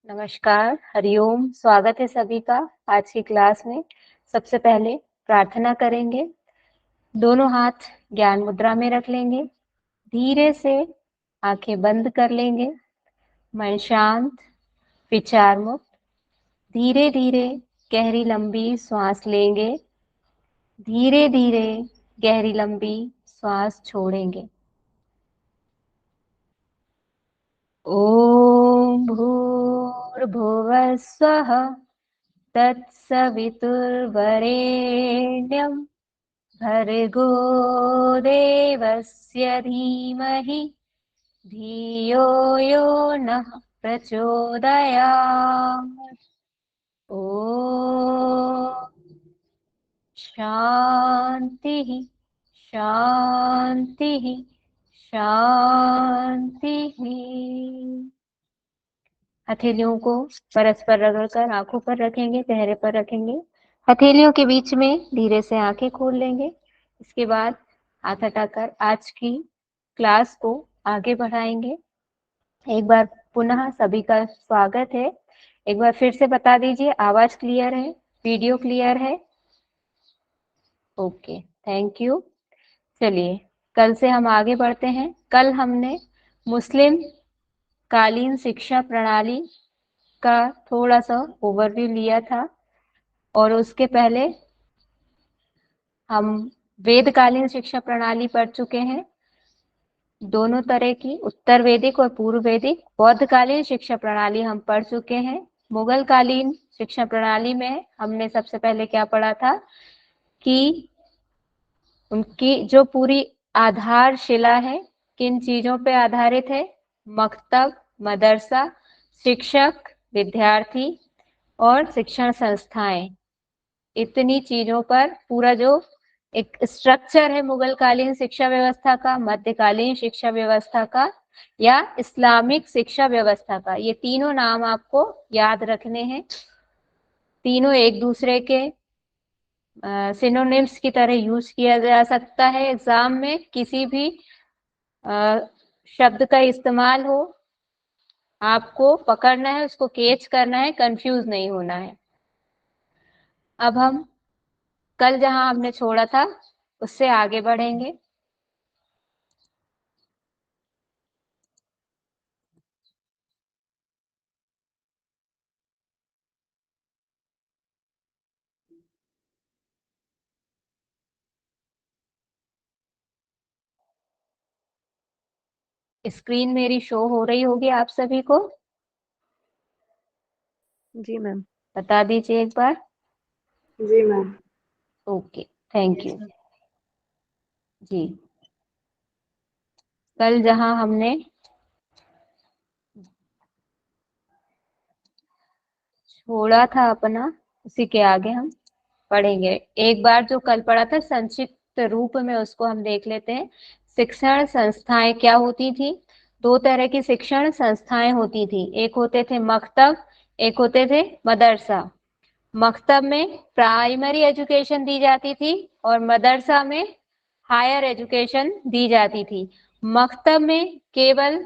नमस्कार, हरिओम, स्वागत है सभी का आज की क्लास में। सबसे पहले प्रार्थना करेंगे। दोनों हाथ ज्ञान मुद्रा में रख लेंगे। धीरे से आंखें बंद कर लेंगे। मन शांत, विचार मुक्त। धीरे धीरे गहरी लंबी श्वास लेंगे। धीरे धीरे गहरी लंबी श्वास छोड़ेंगे। ओम भूर्भुवः स्वः तत्सवितुर्वरेण्यं भर्गो देवस्य धीमहि धियो यो नः प्रचोदयात्। ॐ शान्तिः शान्तिः शान्तिः। हथेलियों को परस्पर रगड़कर आंखों पर रखेंगे, चेहरे पर रखेंगे। हथेलियों के बीच में धीरे से आंखें खोल लेंगे। इसके बाद हाथ हटाकर आज की क्लास को आगे बढ़ाएंगे। एक बार पुनः सभी का स्वागत है। एक बार फिर से बता दीजिए, आवाज क्लियर है, वीडियो क्लियर है? Okay, thank you. चलिए, कल से हम आगे बढ़ते हैं। कल हमने मुस्लिम कालीन शिक्षा प्रणाली का थोड़ा सा ओवरव्यू लिया था और उसके पहले हम वेदकालीन शिक्षा प्रणाली पढ़ चुके हैं। दोनों तरह की उत्तर वैदिक और पूर्व वैदिक बौद्धकालीन शिक्षा प्रणाली हम पढ़ चुके हैं। मुगल कालीन शिक्षा प्रणाली में हमने सबसे पहले क्या पढ़ा था कि उनकी जो पूरी आधारशिला है किन चीजों पे आधारित है? मकतब, मदरसा, शिक्षक, विद्यार्थी और शिक्षण संस्थाएं। इतनी चीजों पर पूरा जो एक स्ट्रक्चर है मुगल कालीन शिक्षा व्यवस्था का, मध्यकालीन शिक्षा व्यवस्था का या इस्लामिक शिक्षा व्यवस्था का, ये तीनों नाम आपको याद रखने हैं। तीनों एक दूसरे के सिनोनिम्स की तरह यूज किया जा सकता है। एग्जाम में किसी भी शब्द का इस्तेमाल हो, आपको पकड़ना है, उसको कैच करना है, कंफ्यूज नहीं होना है। अब हम कल जहां हमने छोड़ा था उससे आगे बढ़ेंगे। स्क्रीन मेरी शो हो रही होगी आप सभी को? जी मैम। बता दीजिए एक बार। जी मैम। ओके, थैंक यू जी। कल जहां हमने छोड़ा था अपना, उसी के आगे हम पढ़ेंगे। एक बार जो कल पढ़ा था संक्षिप्त रूप में उसको हम देख लेते हैं। शिक्षण संस्थाएं क्या होती थी? दो तरह की शिक्षण संस्थाएं होती थी। एक होते थे मकतब, एक होते थे मदरसा। मकतब में प्राइमरी एजुकेशन दी जाती थी और मदरसा में हायर एजुकेशन दी जाती थी। मकतब में केवल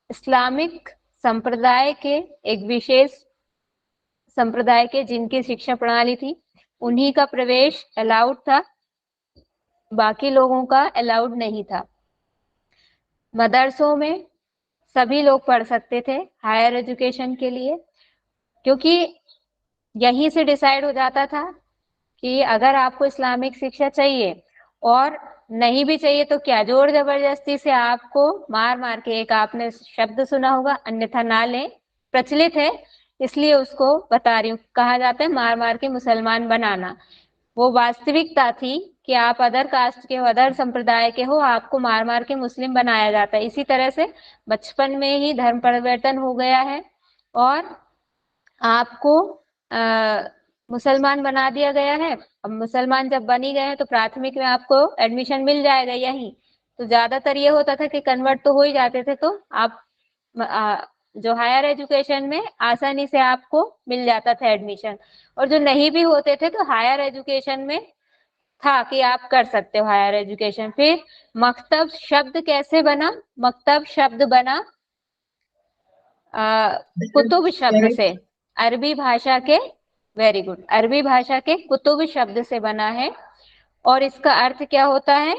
इस्लामिक संप्रदाय के एक विशेष संप्रदाय के जिनकी शिक्षा प्रणाली थी उन्हीं का प्रवेश अलाउड था, बाकी लोगों का अलाउड नहीं था। मदरसों में सभी लोग पढ़ सकते थे हायर एजुकेशन के लिए, क्योंकि यहीं से डिसाइड हो जाता था कि अगर आपको इस्लामिक शिक्षा चाहिए और नहीं भी चाहिए तो क्या जोर जबरदस्ती से आपको मार मार के, एक आपने शब्द सुना होगा अन्यथा ना लें, प्रचलित है इसलिए उसको बता रही हूँ, कहा जाता है मार मार के मुसलमान बनाना। वो वास्तविकता थी कि आप अदर कास्ट के हो, अदर संप्रदाय के हो, आपको मार मार के मुस्लिम बनाया जाता है। इसी तरह से बचपन में ही धर्म परिवर्तन हो गया है और आपको मुसलमान बना दिया गया है। अब मुसलमान जब बनी गए हैं तो प्राथमिक में आपको एडमिशन मिल जाएगा यहीं। तो ज्यादातर ये होता था कि कन्वर्ट तो हो ही जाते थे, तो आप जो हायर एजुकेशन में आसानी से आपको मिल जाता था एडमिशन, और जो नहीं भी होते थे तो हायर एजुकेशन में था कि आप कर सकते हो हायर एजुकेशन। फिर मकतब शब्द कैसे बना? मकतब शब्द बना कुतुब शब्द से, अरबी भाषा के, वेरी गुड, अरबी भाषा के कुतुब शब्द से बना है। और इसका अर्थ क्या होता है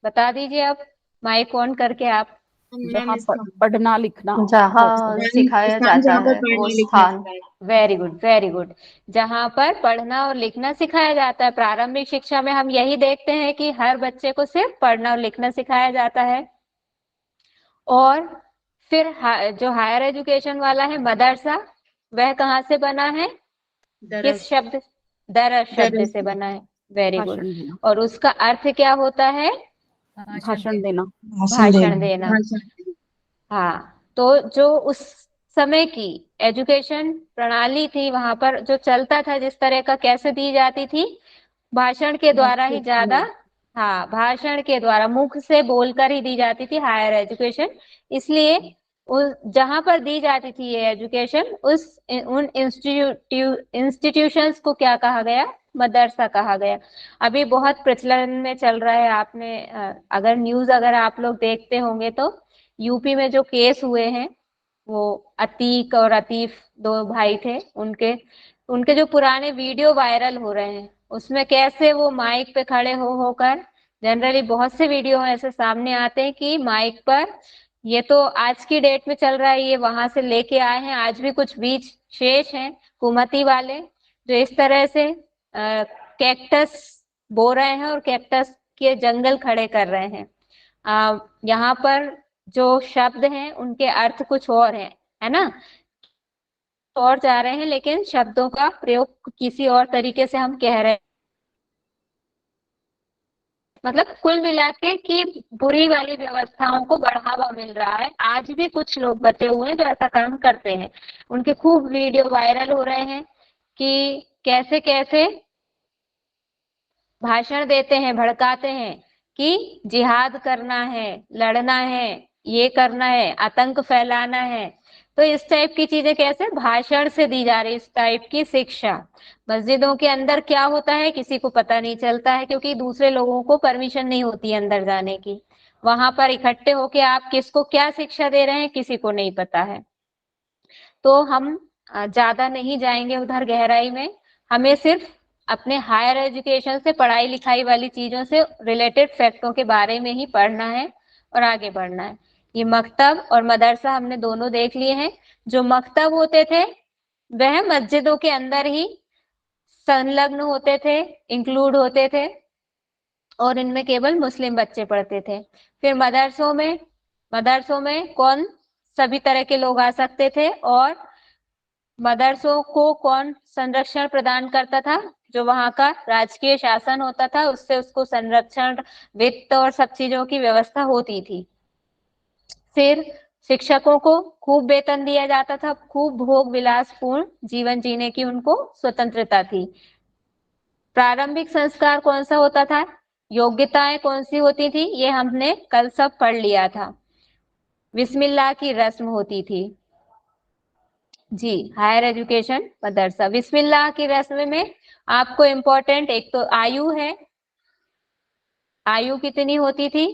बता दीजिए आप, माइक ऑन करके आप। जहाँ पढ़ना लिखना, जहाँ सिखाया जाता है वो स्थान। Very good, very good. जहाँ पर पढ़ना और लिखना सिखाया जाता है। प्रारंभिक शिक्षा में हम यही देखते हैं कि हर बच्चे को सिर्फ पढ़ना और लिखना सिखाया जाता है। और फिर जो हायर एजुकेशन वाला है मदरसा, वह कहाँ से बना है? किस शब्द? दरस शब्द से बना है। Very good. भाषण देना, और उसका अर्थ क्या होता है? भाषण देना, भाषण देना। हाँ, तो जो उस समय की एजुकेशन प्रणाली थी, वहां पर जो चलता था जिस तरह का, कैसे दी जाती थी? भाषण के द्वारा ही ज्यादा। हाँ, भाषण के द्वारा, मुख से बोलकर ही दी जाती थी हायर एजुकेशन। इसलिए जहां पर दी जाती थी ये एजुकेशन, उन इंस्टीट्यूशंस को क्या कहा गया? मदरसा कहा गया। अभी बहुत प्रचलन में चल रहा है। आपने अगर न्यूज अगर आप लोग देखते होंगे तो यूपी में जो केस हुए हैं, वो अतीक और अतीफ, दो भाई थे, उनके उनके जो पुराने वीडियो वायरल हो रहे हैं, उसमें कैसे वो माइक पे खड़े हो होकर, जनरली बहुत से वीडियो ऐसे सामने आते हैं कि माइक पर, ये तो आज की डेट में चल रहा है, ये वहां से लेके आए हैं, आज भी कुछ बीच शेष हैं कुमती वाले, जो इस तरह से कैक्टस बो रहे हैं और कैक्टस के जंगल खड़े कर रहे हैं। यहाँ पर जो शब्द हैं उनके अर्थ कुछ और है ना, और जा रहे हैं, लेकिन शब्दों का प्रयोग किसी और तरीके से हम कह रहे हैं। मतलब कुल मिला के कि बुरी वाली व्यवस्थाओं को बढ़ावा मिल रहा है। आज भी कुछ लोग बचे हुए हैं जो ऐसा काम करते हैं। उनके खूब वीडियो वायरल हो रहे हैं कि कैसे कैसे भाषण देते हैं, भड़काते हैं कि जिहाद करना है, लड़ना है, ये करना है, आतंक फैलाना है। तो इस टाइप की चीजें कैसे भाषण से दी जा रही, इस टाइप की शिक्षा। मस्जिदों के अंदर क्या होता है किसी को पता नहीं चलता है, क्योंकि दूसरे लोगों को परमिशन नहीं होती है अंदर जाने की। वहां पर इकट्ठे होके आप किसको क्या शिक्षा दे रहे हैं किसी को नहीं पता है। तो हम ज्यादा नहीं जाएंगे उधर गहराई में। हमें सिर्फ अपने हायर एजुकेशन से, पढ़ाई लिखाई वाली चीजों से रिलेटेड फैक्टों के बारे में ही पढ़ना है और आगे बढ़ना है। ये मकतब और मदरसा हमने दोनों देख लिए हैं। जो मकतब होते थे वह मस्जिदों के अंदर ही संलग्न होते थे, इंक्लूड होते थे, और इनमें केवल मुस्लिम बच्चे पढ़ते थे। फिर मदरसों में कौन, सभी तरह के लोग आ सकते थे। और मदरसों को कौन संरक्षण प्रदान करता था? जो वहां का राजकीय शासन होता था, उससे उसको संरक्षण, वित्त और सब चीजों की व्यवस्था होती थी। फिर शिक्षकों को खूब वेतन दिया जाता था, खूब भोग विलासपूर्ण जीवन जीने की उनको स्वतंत्रता थी। प्रारंभिक संस्कार कौन सा होता था? योग्यताएं कौन सी होती थी? ये हमने कल सब पढ़ लिया था। बिस्मिल्लाह की रस्म होती थी। जी, हायर एजुकेशन मदरसा, बिस्मिल्लाह की रस्म में आपको इम्पोर्टेंट एक तो आयु है। आयु कितनी होती थी?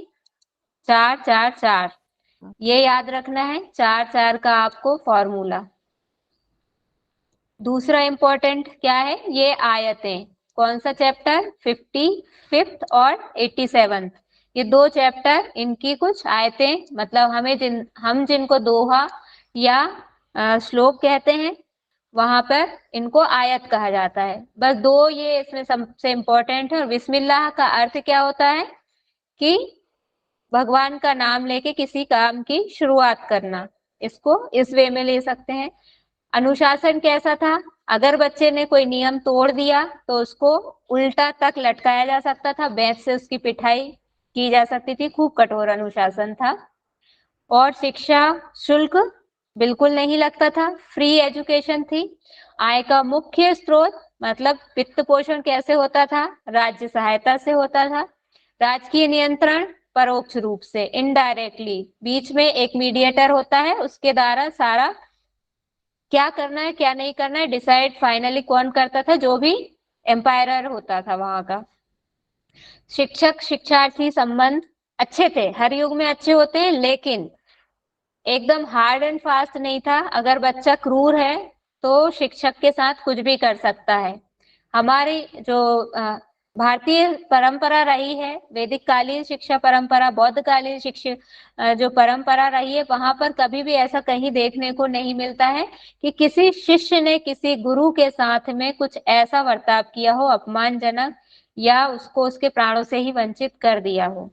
4 4 4, ये याद रखना है, 4 4 का आपको फॉर्मूला। दूसरा इंपॉर्टेंट क्या है? ये आयतें। कौन सा चैप्टर? 55th और 87th, ये दो चैप्टर, इनकी कुछ आयतें, मतलब हम जिनको दोहा या श्लोक कहते हैं, वहां पर इनको आयत कहा जाता है। बस दो ये इसमें सबसे इंपॉर्टेंट है। और बिस्मिल्लाह का अर्थ क्या होता है? कि भगवान का नाम लेके किसी काम की शुरुआत करना, इसको इस वे में ले सकते हैं। अनुशासन कैसा था? अगर बच्चे ने कोई नियम तोड़ दिया तो उसको उल्टा तक लटकाया जा सकता था, बेंच से उसकी पिटाई की जा सकती थी। खूब कठोर अनुशासन था। और शिक्षा शुल्क बिल्कुल नहीं लगता था, फ्री एजुकेशन थी। आय का मुख्य स्रोत, मतलब वित्त पोषण कैसे होता था? राज्य सहायता से होता था। राजकीय नियंत्रण परोक्ष रूप से, इनडायरेक्टली, बीच में एक मीडिएटर होता है, उसके द्वारा सारा क्या करना है क्या नहीं करना है डिसाइड फाइनली कौन करता था? जो भी एम्पायर होता था वहां का। शिक्षक शिक्षार्थी संबंध अच्छे थे, हर युग में अच्छे होते हैं, लेकिन एकदम हार्ड एंड फास्ट नहीं था। अगर बच्चा क्रूर है तो शिक्षक के साथ कुछ भी कर सकता है। हमारी जो भारतीय परंपरा रही है, वैदिक कालीन शिक्षा परंपरा, बौद्ध कालीन शिक्षा जो परंपरा रही है, वहां पर कभी भी ऐसा कहीं देखने को नहीं मिलता है कि किसी शिष्य ने किसी गुरु के साथ में कुछ ऐसा बर्ताव किया हो अपमानजनक, या उसको उसके प्राणों से ही वंचित कर दिया हो।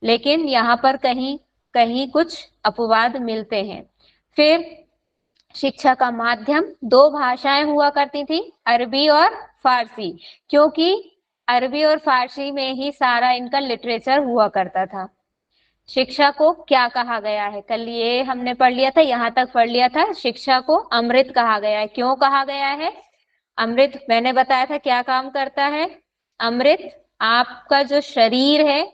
लेकिन यहाँ पर कहीं कहीं कुछ अपवाद मिलते हैं। फिर शिक्षा का माध्यम, दो भाषाएं हुआ करती थी, अरबी और फारसी, क्योंकि अरबी और फारसी में ही सारा इनका लिटरेचर हुआ करता था। शिक्षा को क्या कहा गया है, कल ये हमने पढ़ लिया था, यहाँ तक पढ़ लिया था। शिक्षा को अमृत कहा गया है। क्यों कहा गया है अमृत? मैंने बताया था क्या काम करता है अमृत। आपका जो शरीर है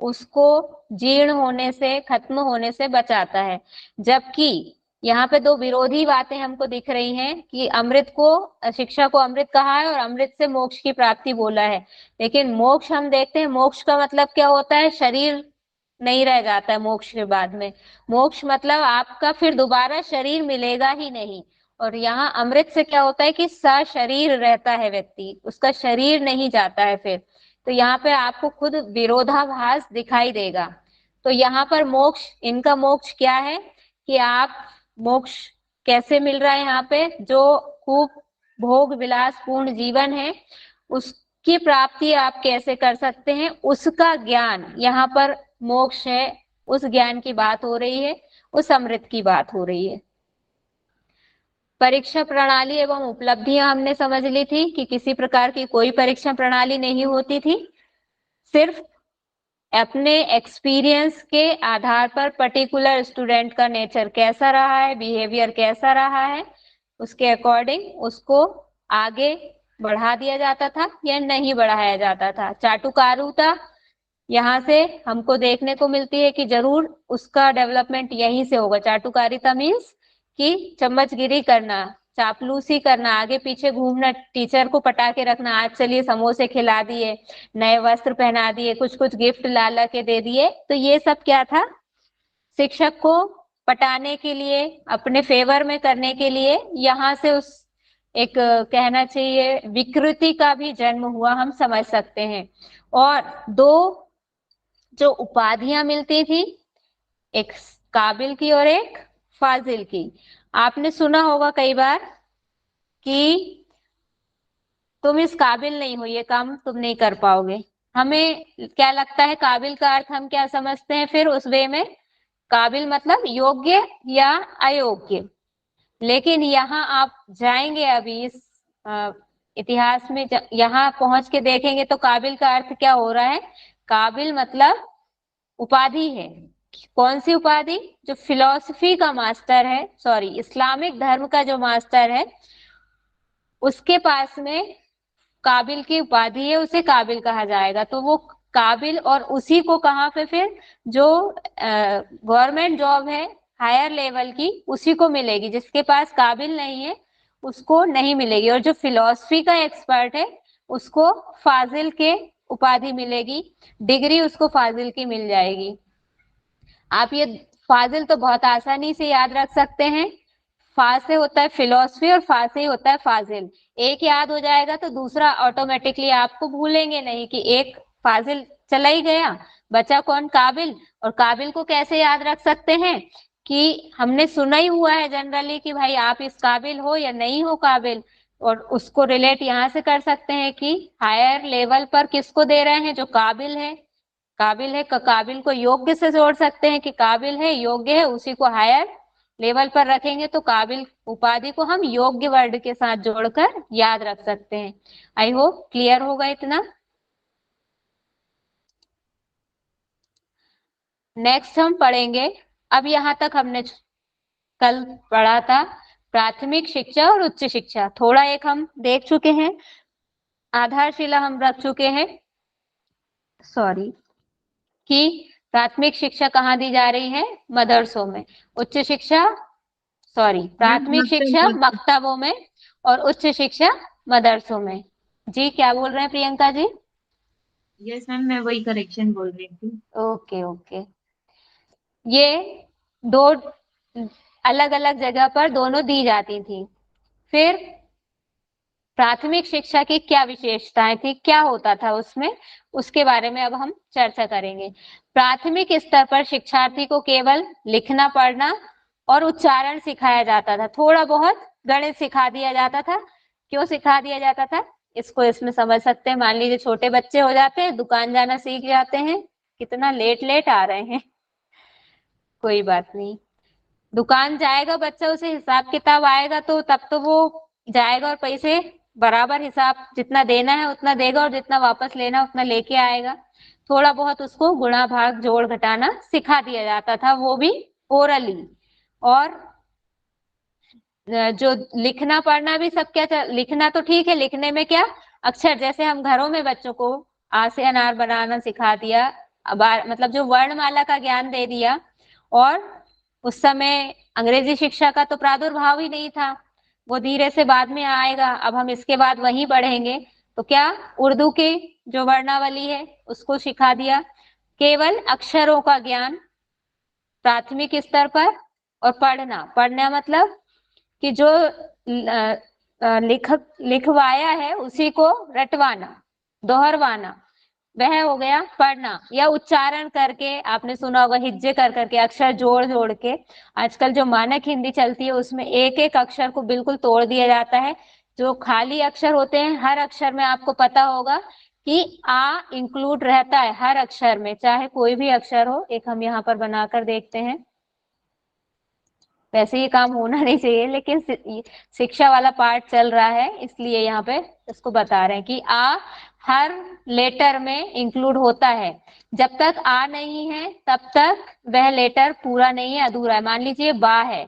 उसको जीर्ण होने से, खत्म होने से बचाता है। जबकि यहाँ पे दो विरोधी बातें हमको दिख रही हैं कि अमृत को, शिक्षा को अमृत कहा है और अमृत से मोक्ष की प्राप्ति बोला है। लेकिन मोक्ष हम देखते हैं, मोक्ष का मतलब क्या होता है? शरीर नहीं रह जाता है मोक्ष के बाद में। मोक्ष मतलब आपका फिर दोबारा शरीर मिलेगा ही नहीं। और यहाँ अमृत से क्या होता है कि सशरीर रहता है व्यक्ति, उसका शरीर नहीं जाता है फिर। तो यहाँ पे आपको खुद विरोधाभास दिखाई देगा। तो यहाँ पर मोक्ष, इनका मोक्ष क्या है कि आप, मोक्ष कैसे मिल रहा है यहाँ पे? जो खूब भोग विलास पूर्ण जीवन है उसकी प्राप्ति आप कैसे कर सकते हैं, उसका ज्ञान यहाँ पर मोक्ष है। उस ज्ञान की बात हो रही है, उस अमृत की बात हो रही है। परीक्षा प्रणाली एवं उपलब्धियां हमने समझ ली थी कि किसी प्रकार की कोई परीक्षा प्रणाली नहीं होती थी, सिर्फ अपने एक्सपीरियंस के आधार पर पर्टिकुलर स्टूडेंट का नेचर कैसा रहा है, बिहेवियर कैसा रहा है, उसके अकॉर्डिंग उसको आगे बढ़ा दिया जाता था या नहीं बढ़ाया जाता था। चाटुकारिता यहाँ से हमको देखने को मिलती है कि जरूर उसका डेवलपमेंट यहीं से होगा। चाटुकारिता मीन्स कि चम्मचगिरी करना, चापलूसी करना, आगे पीछे घूमना, टीचर को पटा के रखना, आज चलिए समोसे खिला दिए, नए वस्त्र पहना दिए, कुछ कुछ गिफ्ट ला ला के दे दिए। तो ये सब क्या था? शिक्षक को पटाने के लिए, अपने फेवर में करने के लिए, यहाँ से उस एक कहना चाहिए विकृति का भी जन्म हुआ, हम समझ सकते हैं। और दो जो उपाधियां मिलती थी, एक काबिल की और एक फाजिल की। आपने सुना होगा कई बार कि तुम इस काबिल नहीं हो, ये काम तुम नहीं कर पाओगे। हमें क्या लगता है काबिल का अर्थ हम क्या समझते हैं फिर उस वे में? काबिल मतलब योग्य या अयोग्य। लेकिन यहाँ आप जाएंगे अभी इस इतिहास में, यहाँ पहुंच के देखेंगे तो काबिल का अर्थ क्या हो रहा है? काबिल मतलब उपाधि है। कौन सी उपाधि? जो फिलॉसफी का मास्टर है, सॉरी इस्लामिक धर्म का जो मास्टर है, उसके पास में काबिल की उपाधि है, उसे काबिल कहा जाएगा। तो वो काबिल, और उसी को कहाँ पे फिर जो गवर्नमेंट जॉब है हायर लेवल की, उसी को मिलेगी। जिसके पास काबिल नहीं है उसको नहीं मिलेगी। और जो फिलॉसफी का एक्सपर्ट है उसको फाजिल के उपाधि मिलेगी, डिग्री उसको फाजिल की मिल जाएगी। आप ये फाजिल तो बहुत आसानी से याद रख सकते हैं। फा से होता है फिलॉसफी और फा से होता है फाजिल। एक याद हो जाएगा तो दूसरा ऑटोमेटिकली आपको भूलेंगे नहीं कि एक फाजिल चला ही गया, बचा कौन? काबिल। और काबिल को कैसे याद रख सकते हैं कि हमने सुना ही हुआ है जनरली कि भाई आप इस काबिल हो या नहीं हो काबिल। और उसको रिलेट यहाँ से कर सकते हैं कि हायर लेवल पर किसको दे रहे हैं? जो काबिल है। काबिल है, काबिल को योग्य से जोड़ सकते हैं कि काबिल है, योग्य है, उसी को हायर लेवल पर रखेंगे तो काबिल उपाधि को हम योग्य वर्ड के साथ जोड़कर याद रख सकते हैं। आई होप क्लियर होगा इतना। नेक्स्ट हम पढ़ेंगे, अब यहाँ तक हमने कल पढ़ा था प्राथमिक शिक्षा और उच्च शिक्षा, थोड़ा एक हम देख चुके हैं, आधारशिला हम रख चुके हैं, सॉरी, कि प्राथमिक शिक्षा कहाँ दी जा रही है? मदरसों में। उच्च शिक्षा, सॉरी, प्राथमिक शिक्षा मकतबों में और उच्च शिक्षा मदरसों में। जी क्या बोल रहे हैं प्रियंका जी? यस मैम, मैं वही करेक्शन बोल रही थी। Okay okay. ये दो अलग अलग जगह पर दोनों दी जाती थी। फिर प्राथमिक शिक्षा की क्या विशेषताएं थी, क्या होता था उसमें, उसके बारे में अब हम चर्चा करेंगे। प्राथमिक स्तर पर शिक्षार्थी को केवल लिखना पढ़ना और उच्चारण सिखाया जाता था, थोड़ा बहुत गणित सिखा दिया जाता था। क्यों सिखा दिया जाता था, इसको इसमें समझ सकते हैं। मान लीजिए छोटे बच्चे हो जाते हैं, दुकान जाना सीख जाते हैं, कितना लेट लेट आ रहे हैं, कोई बात नहीं। दुकान जाएगा बच्चा, उसे हिसाब किताब आएगा तो तब तो वो जाएगा और पैसे बराबर हिसाब जितना देना है उतना देगा और जितना वापस लेना उतना लेके आएगा। थोड़ा बहुत उसको गुणा भाग जोड़ घटाना सिखा दिया जाता था, वो भी ओरली। और जो लिखना पढ़ना भी सब क्या, लिखना तो ठीक है, लिखने में क्या, अक्षर जैसे हम घरों में बच्चों को आ से अनार बनाना सिखा दिया, मतलब जो वर्णमाला का ज्ञान दे दिया। और उस समय अंग्रेजी शिक्षा का तो प्रादुर्भाव ही नहीं था, वो धीरे से बाद में आएगा। अब हम इसके बाद वहीं बढ़ेंगे तो क्या, उर्दू की जो वर्णावली है उसको सिखा दिया। केवल अक्षरों का ज्ञान प्राथमिक स्तर पर। और पढ़ना, पढ़ना मतलब कि जो लिखवाया है उसी को रटवाना, दोहरवाना, वह हो गया पढ़ना। या उच्चारण करके, आपने सुना होगा हिज्जे कर करके, अक्षर जोड़ जोड़ के। आजकल जो मानक हिंदी चलती है उसमें एक एक अक्षर को बिल्कुल तोड़ दिया जाता है। जो खाली अक्षर होते हैं, हर अक्षर में आपको पता होगा कि आ इंक्लूड रहता है हर अक्षर में, चाहे कोई भी अक्षर हो। एक हम यहाँ पर बनाकर देखते हैं। वैसे ये काम होना नहीं चाहिए, लेकिन शिक्षा वाला पार्ट चल रहा है इसलिए यहाँ पे इसको बता रहे हैं कि आ हर लेटर में इंक्लूड होता है। जब तक आ नहीं है तब तक वह लेटर पूरा नहीं है, अधूरा है। मान लीजिए बा है,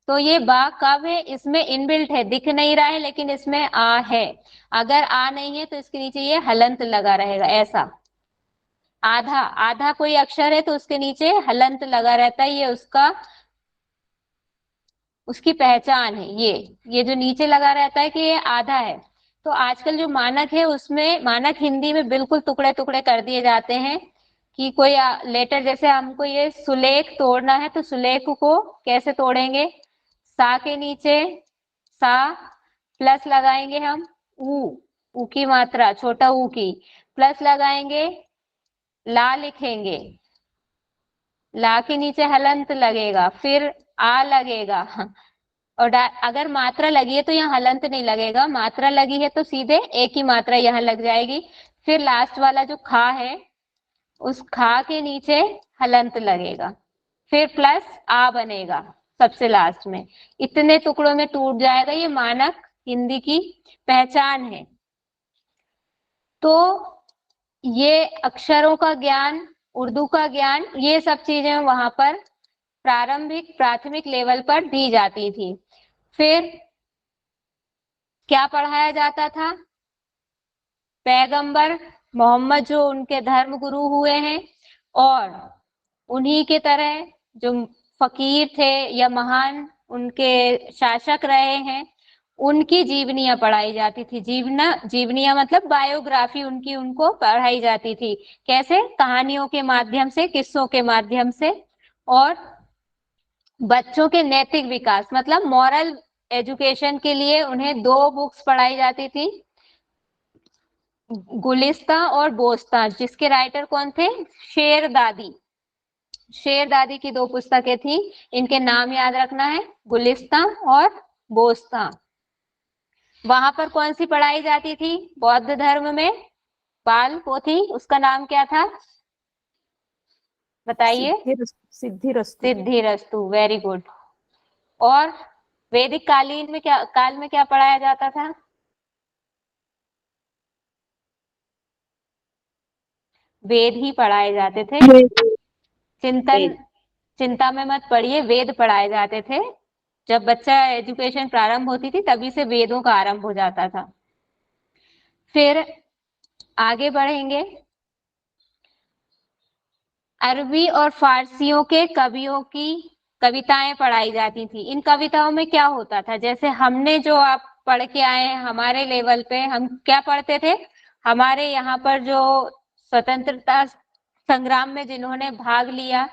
तो ये बा कब है, इसमें इनबिल्ट है, दिख नहीं रहा है लेकिन इसमें आ है। अगर आ नहीं है तो इसके नीचे ये हलंत लगा रहेगा, ऐसा। आधा, आधा कोई अक्षर है तो उसके नीचे हलंत लगा रहता है, ये उसका, उसकी पहचान है। ये जो नीचे लगा रहता है कि ये आधा है। तो आजकल जो मानक है उसमें, मानक हिंदी में बिल्कुल टुकड़े टुकड़े कर दिए जाते हैं कि कोई लेटर, जैसे हमको ये सुलेख तोड़ना है तो सुलेख को कैसे तोड़ेंगे, सा के नीचे सा प्लस लगाएंगे हम, ऊ की मात्रा, छोटा ऊ की, प्लस लगाएंगे, ला लिखेंगे, ला के नीचे हलंत लगेगा, फिर आ लगेगा। और अगर मात्रा लगी है तो यहाँ हलंत नहीं लगेगा, मात्रा लगी है तो सीधे एक ही मात्रा यहाँ लग जाएगी। फिर लास्ट वाला जो खा है, उस खा के नीचे हलंत लगेगा, फिर प्लस आ बनेगा सबसे लास्ट में। इतने टुकड़ों में टूट जाएगा, ये मानक हिंदी की पहचान है। तो ये अक्षरों का ज्ञान, उर्दू का ज्ञान, ये सब चीजें वहां पर प्रारंभिक प्राथमिक लेवल पर दी जाती थी। फिर क्या पढ़ाया जाता था, पैगंबर मोहम्मद जो उनके धर्म गुरु हुए हैं और उन्हीं के तरह जो फकीर थे या महान उनके शासक रहे हैं, उनकी जीवनियां पढ़ाई जाती थी। जीवनियां मतलब बायोग्राफी उनकी, उनको पढ़ाई जाती थी। कैसे, कहानियों के माध्यम से, किस्सों के माध्यम से। और बच्चों के नैतिक विकास मतलब मॉरल एजुकेशन के लिए उन्हें दो बुक्स पढ़ाई जाती थी, गुलिस्ता और बोस्ता, जिसके राइटर कौन थे, शेर दादी। शेर दादी की दो पुस्तकें थी, इनके नाम याद रखना है, गुलिस्ता और बोस्ता। वहां पर कौन सी पढ़ाई जाती थी, बौद्ध धर्म में बाल पोथी, उसका नाम क्या था बताइए, सिद्धिरस्तु। Siddhirastu, very good. और वैदिक कालीन में क्या, काल में क्या पढ़ाया जाता था, वेद ही पढ़ाए जाते थे। चिंतन, चिंता में मत पढ़िए, वेद पढ़ाए जाते थे। जब बच्चा एजुकेशन प्रारंभ होती थी तभी से वेदों का आरंभ हो जाता था। फिर आगे बढ़ेंगे, अरबी और फारसियों के कवियों की कविताएं पढ़ाई जाती थी। इन कविताओं में क्या होता था, जैसे हमने जो आप पढ़ के आए हैं हमारे लेवल पे, हम क्या पढ़ते थे, हमारे यहाँ पर जो स्वतंत्रता संग्राम में जिन्होंने भाग लिया,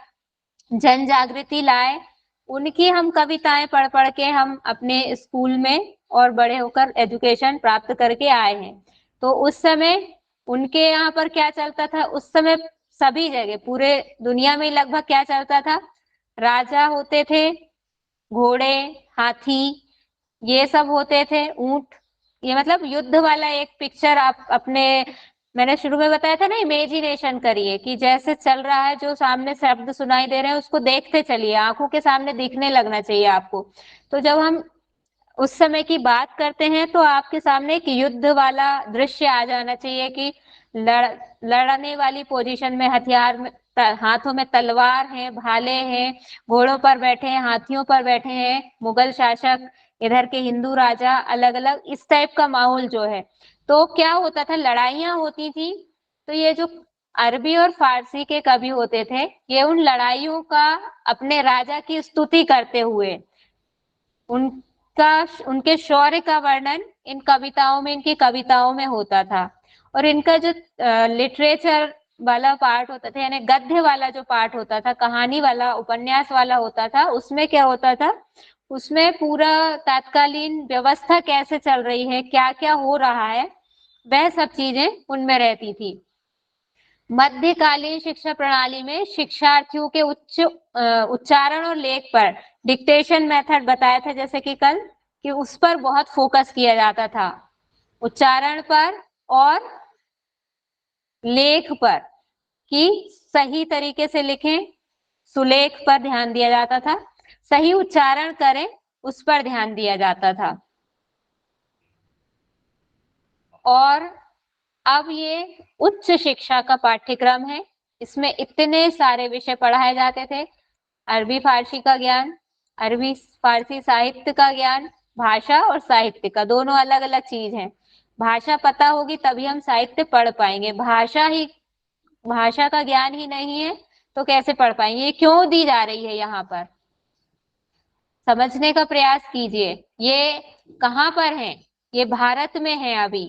जन जागृति लाए, उनकी हम कविताएं पढ़ पढ़ के हम अपने स्कूल में और बड़े होकर एजुकेशन प्राप्त करके आए हैं। तो उस समय उनके यहाँ पर क्या चलता था, उस समय सभी जगह पूरे दुनिया में लगभग क्या चलता था, राजा होते थे, घोड़े, हाथी, ये सब होते थे, ऊंट, ये मतलब युद्ध वाला एक पिक्चर आप अपने, मैंने शुरू में बताया था ना, इमेजिनेशन करिए कि जैसे चल रहा है, जो सामने शब्द सुनाई दे रहे हैं उसको देखते चलिए, आंखों के सामने दिखने लगना चाहिए आपको। तो जब हम उस समय की बात करते हैं तो आपके सामने एक युद्ध वाला दृश्य आ जाना चाहिए कि लड़ने वाली पोजीशन में, हथियार में, हाथों में तलवार है, भाले हैं, घोड़ों पर बैठे हैं, हाथियों पर बैठे हैं मुगल शासक, इधर के हिंदू राजा, अलग अलग इस टाइप का माहौल जो है। तो क्या होता था, लड़ाइयां होती थी, तो ये जो अरबी और फारसी के कवि होते थे, ये उन लड़ाइयों का अपने राजा की स्तुति करते हुए उनके शौर्य का वर्णन इन कविताओं में, इनकी कविताओं में होता था। और इनका जो लिटरेचर वाला पार्ट होता था, यानी गद्य वाला जो पार्ट होता था, कहानी वाला, उपन्यास वाला होता था, उसमें क्या होता था, उसमें पूरा तत्कालीन व्यवस्था कैसे चल रही है, क्या क्या हो रहा है, वह सब चीजें उनमें रहती थी। मध्यकालीन शिक्षा प्रणाली में शिक्षार्थियों के उच्चारण और लेख पर डिक्टेशन मेथड बताया था जैसे कि कल, कि उस पर बहुत फोकस किया जाता था, उच्चारण पर और लेख पर, कि सही तरीके से लिखें, सुलेख पर ध्यान दिया जाता था, सही उच्चारण करें उस पर ध्यान दिया जाता था। और अब ये उच्च शिक्षा का पाठ्यक्रम है, इसमें इतने सारे विषय पढ़ाए जाते थे, अरबी फारसी का ज्ञान, अरबी फारसी साहित्य का ज्ञान, भाषा और साहित्य का, दोनों अलग अलग चीज है। भाषा पता होगी तभी हम साहित्य पढ़ पाएंगे, भाषा का ज्ञान ही नहीं है तो कैसे पढ़ पाएंगे। ये क्यों दी जा रही है, यहाँ पर समझने का प्रयास कीजिए। ये कहाँ पर है, ये भारत में है। अभी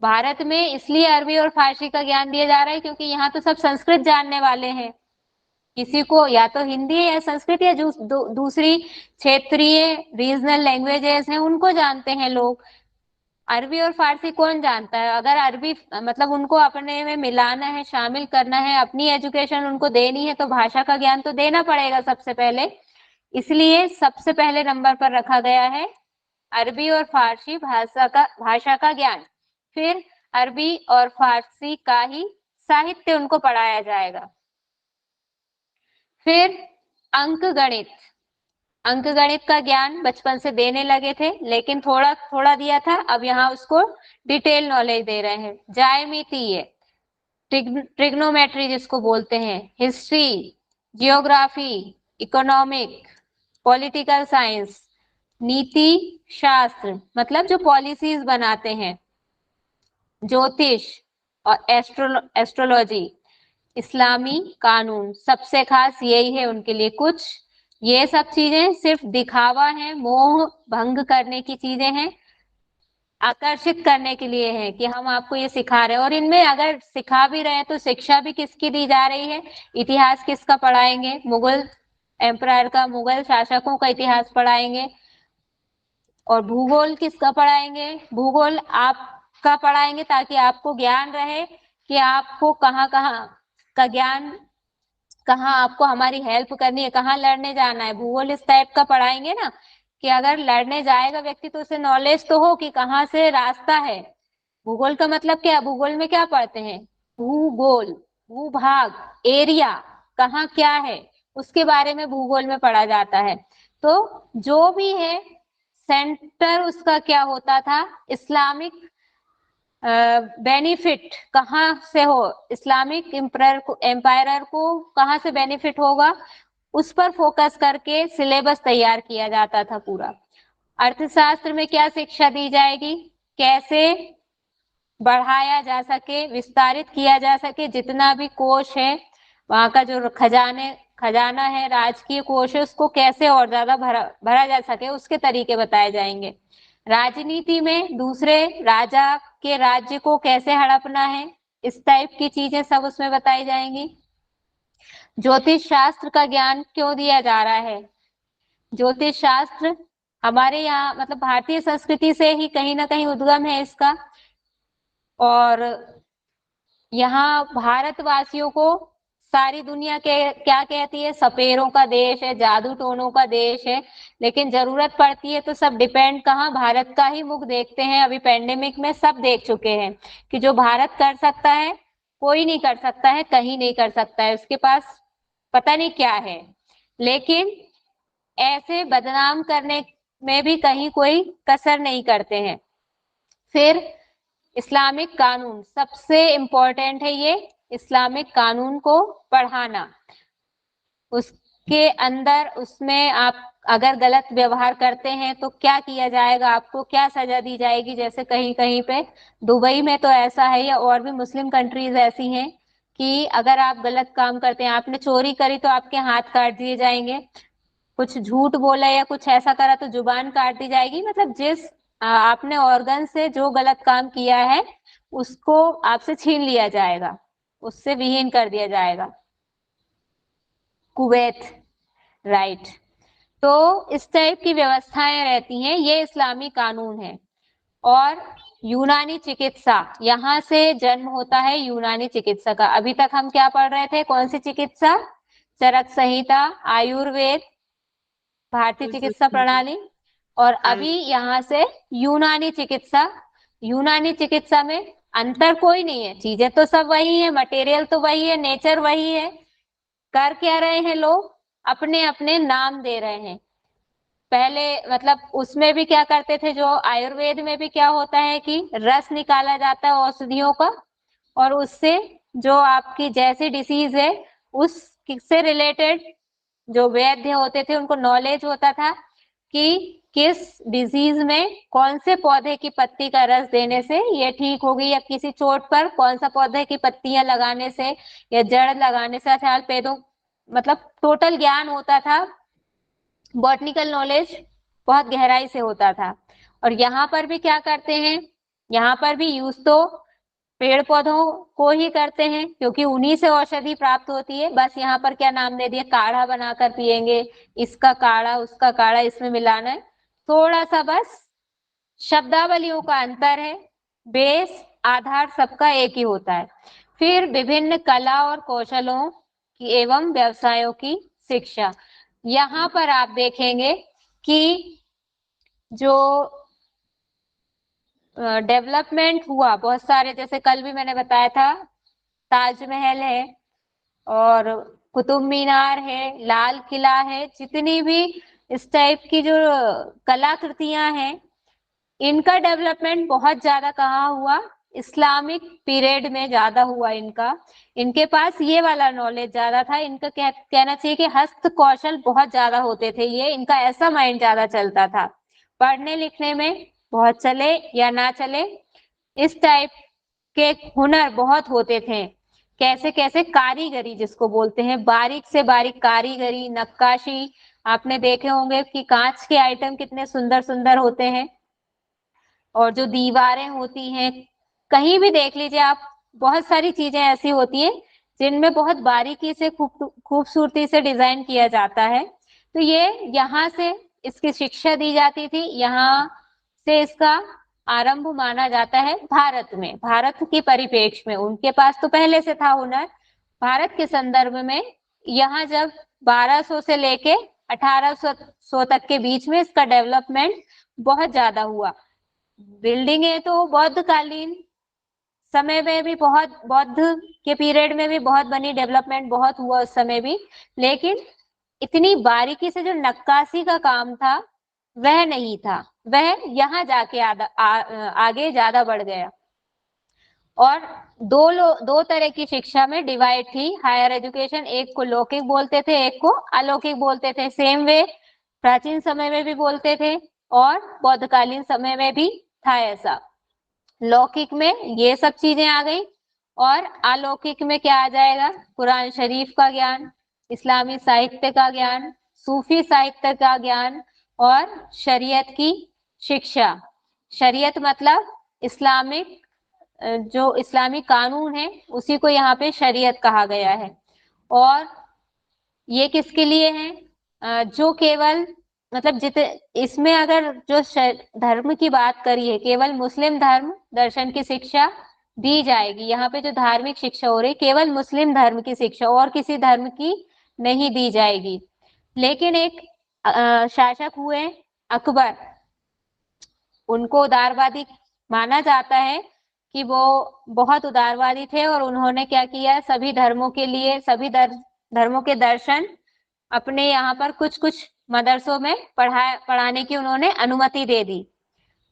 भारत में इसलिए अरबी और फारसी का ज्ञान दिया जा रहा है क्योंकि यहाँ तो सब संस्कृत जानने वाले हैं, किसी को या तो हिंदी या संस्कृत या दूसरी क्षेत्रीय रीजनल लैंग्वेजेस हैं उनको जानते हैं लोग। अरबी और फारसी कौन जानता है। अगर अरबी मतलब उनको अपने में मिलाना है, शामिल करना है, अपनी एजुकेशन उनको देनी है, तो भाषा का ज्ञान तो देना पड़ेगा सबसे पहले। इसलिए सबसे पहले नंबर पर रखा गया है अरबी और फारसी भाषा का ज्ञान, फिर अरबी और फारसी का ही साहित्य उनको पढ़ाया जाएगा। फिर अंक गणित का ज्ञान बचपन से देने लगे थे, लेकिन थोड़ा थोड़ा दिया था, अब यहाँ उसको डिटेल नॉलेज दे रहे हैं। ज्यामितीय, ट्रिग्नोमेट्री जिसको बोलते हैं, history, geography, economic, political science, नीति शास्त्र मतलब जो पॉलिसीज बनाते हैं, ज्योतिष और एस्ट्रोलॉजी, इस्लामी कानून, सबसे खास यही है उनके लिए। कुछ ये सब चीजें सिर्फ दिखावा है, मोह भंग करने की चीजें हैं, आकर्षित करने के लिए है कि हम आपको ये सिखा रहे हैं। और इनमें अगर सिखा भी रहे हैं तो शिक्षा भी किसकी दी जा रही है, इतिहास किसका पढ़ाएंगे, मुगल एम्पायर का, मुगल शासकों का इतिहास पढ़ाएंगे। और भूगोल किसका पढ़ाएंगे, भूगोल आपका पढ़ाएंगे ताकि आपको ज्ञान रहे कि आपको कहाँ कहाँ का ज्ञान, कहाँ आपको हमारी हेल्प करनी है, कहाँ लड़ने जाना है। भूगोल इस टाइप का पढ़ाएंगे ना कि अगर लड़ने जाएगा व्यक्ति तो उसे नॉलेज तो हो कि कहाँ से रास्ता है। भूगोल का मतलब क्या, भूगोल में क्या पढ़ते हैं, भूगोल, भूभाग, एरिया, कहाँ क्या है उसके बारे में भूगोल में पढ़ा जाता है। तो जो भी है सेंटर उसका क्या होता था, इस्लामिक बेनिफिट कहाँ से हो, इस्लामिक एम्पायर को कहाँ से बेनिफिट होगा, उस पर फोकस करके सिलेबस तैयार किया जाता था पूरा। अर्थशास्त्र में क्या शिक्षा दी जाएगी, कैसे बढ़ाया जा सके, विस्तारित किया जा सके, जितना भी कोष है वहां का जो खजाना है, राजकीय कोष है, उसको कैसे और ज्यादा भरा जा सके, उसके तरीके बताए जाएंगे। राजनीति में दूसरे राजा के राज्य को कैसे हड़पना है, इस टाइप की चीजें सब उसमें बताई जाएंगी। ज्योतिष शास्त्र का ज्ञान क्यों दिया जा रहा है? ज्योतिष शास्त्र हमारे यहाँ मतलब भारतीय संस्कृति से ही कहीं ना कहीं उद्गम है इसका, और यहाँ भारतवासियों को सारी दुनिया के क्या कहती है, सपेरों का देश है, जादू टोनों का देश है, लेकिन जरूरत पड़ती है तो सब डिपेंड कहाँ, भारत का ही मुख देखते हैं। अभी पेंडेमिक में सब देख चुके हैं कि जो भारत कर सकता है कोई नहीं कर सकता है, कहीं नहीं कर सकता है, उसके पास पता नहीं क्या है। लेकिन ऐसे बदनाम करने में भी कहीं कोई कसर नहीं करते हैं। फिर इस्लामिक कानून सबसे इम्पोर्टेंट है, ये इस्लामिक कानून को पढ़ाना। उसके अंदर उसमें आप अगर गलत व्यवहार करते हैं तो क्या किया जाएगा, आपको क्या सजा दी जाएगी। जैसे कहीं कहीं पे दुबई में तो ऐसा है, या और भी मुस्लिम कंट्रीज ऐसी हैं कि अगर आप गलत काम करते हैं, आपने चोरी करी तो आपके हाथ काट दिए जाएंगे, कुछ झूठ बोला या कुछ ऐसा करा तो जुबान काट दी जाएगी। मतलब जिस आपने ऑर्गन से जो गलत काम किया है उसको आपसे छीन लिया जाएगा, उससे विहीन कर दिया जाएगा। Kuwait, right. तो इस टाइप की व्यवस्थाएं रहती हैं, ये इस्लामी कानून है। और यूनानी चिकित्सा, यहाँ से जन्म होता है यूनानी चिकित्सा का। अभी तक हम क्या पढ़ रहे थे, कौन सी चिकित्सा? चरक संहिता, आयुर्वेद, भारतीय चिकित्सा प्रणाली, और अभी यहाँ से यूनानी चिकित्सा। यूनानी चिकित्सा में अंतर कोई नहीं है, चीजें तो सब वही है, मटेरियल तो वही है, नेचर वही है। कर क्या रहे हैं लोग, अपने अपने नाम दे रहे हैं। पहले मतलब उसमें भी क्या करते थे, जो आयुर्वेद में भी क्या होता है कि रस निकाला जाता है औषधियों का, और उससे जो आपकी जैसी डिसीज है उससे रिलेटेड जो वैद्य होते थे उनको नॉलेज होता था कि किस डिजीज में कौन से पौधे की पत्ती का रस देने से ये ठीक होगी, या किसी चोट पर कौन सा पौधे की पत्तियां लगाने से या जड़ लगाने से, अच्छा पेड़ों, मतलब टोटल ज्ञान होता था। बॉटनिकल नॉलेज बहुत गहराई से होता था। और यहाँ पर भी क्या करते हैं, यहाँ पर भी यूज तो पेड़ पौधों को ही करते हैं क्योंकि उन्हीं से औषधि प्राप्त होती है। बस यहाँ पर क्या नाम दे दिया, काढ़ा बनाकर पिएंगे, इसका काढ़ा उसका काढ़ा, इसमें मिलाना है, थोड़ा सा बस शब्दावलियों का अंतर है, बेस आधार सबका एक ही होता है। फिर विभिन्न कला और कौशलों की एवं व्यवसायों की शिक्षा। यहाँ पर आप देखेंगे कि जो डेवलपमेंट हुआ बहुत सारे, जैसे कल भी मैंने बताया था, ताजमहल है और कुतुब मीनार है, लाल किला है, जितनी भी इस टाइप की जो कलाकृतियां हैं, इनका डेवलपमेंट बहुत ज्यादा कहाँ हुआ, इस्लामिक पीरियड में ज्यादा हुआ इनका। इनके पास ये वाला नॉलेज ज्यादा था, इनका कहना चाहिए कि हस्त कौशल बहुत ज्यादा होते थे, ये इनका ऐसा माइंड ज्यादा चलता था। पढ़ने लिखने में बहुत चले या ना चले, इस टाइप के हुनर बहुत होते थे। कैसे कैसे कारीगरी जिसको बोलते हैं, बारीक से बारीक कारीगरी, नक्काशी, आपने देखे होंगे कि कांच के आइटम कितने सुंदर सुंदर होते हैं। और जो दीवारें होती हैं, कहीं भी देख लीजिए आप, बहुत सारी चीजें ऐसी होती हैं जिनमें बहुत बारीकी से खूबसूरती से डिजाइन किया जाता है। तो ये यहाँ से इसकी शिक्षा दी जाती थी, यहाँ से इसका आरंभ माना जाता है भारत में। भारत की परिप्रेक्ष्य में उनके पास तो पहले से था हुनर, भारत के संदर्भ में यहाँ जब 1200 से लेके 1800 तक के बीच में इसका डेवलपमेंट बहुत ज्यादा हुआ। बिल्डिंगें तो बौद्धकालीन समय में भी बहुत, बौद्ध के पीरियड में भी बहुत बनी, डेवलपमेंट बहुत हुआ उस समय भी, लेकिन इतनी बारीकी से जो नक्काशी का काम था वह नहीं था, वह यहाँ जाके आगे ज्यादा बढ़ गया। और दो तरह की शिक्षा में डिवाइड थी हायर एजुकेशन, एक को लौकिक बोलते थे, एक को अलौकिक बोलते थे। सेम वे प्राचीन समय में भी बोलते थे और बौद्धकालीन समय में भी था ऐसा। लौकिक में ये सब चीजें आ गई, और अलौकिक में क्या आ जाएगा, कुरान शरीफ का ज्ञान, इस्लामी साहित्य का ज्ञान, सूफी साहित्य का ज्ञान, और शरीयत की शिक्षा। शरीयत मतलब इस्लामिक जो इस्लामी कानून है उसी को यहाँ पे शरीयत कहा गया है। और ये किसके लिए है? जो केवल मतलब इसमें अगर जो धर्म की बात करी है, केवल मुस्लिम धर्म दर्शन की शिक्षा दी जाएगी। यहाँ पे जो धार्मिक शिक्षा हो रही केवल मुस्लिम धर्म की शिक्षा, और किसी धर्म की नहीं दी जाएगी। लेकिन एक शासक हुए अकबर, उनको उदारवादी माना जाता है कि वो बहुत उदारवादी थे, और उन्होंने क्या किया, सभी धर्मों के लिए सभी धर्मों के दर्शन अपने यहाँ पर कुछ कुछ मदरसों में पढ़ाने की उन्होंने अनुमति दे दी।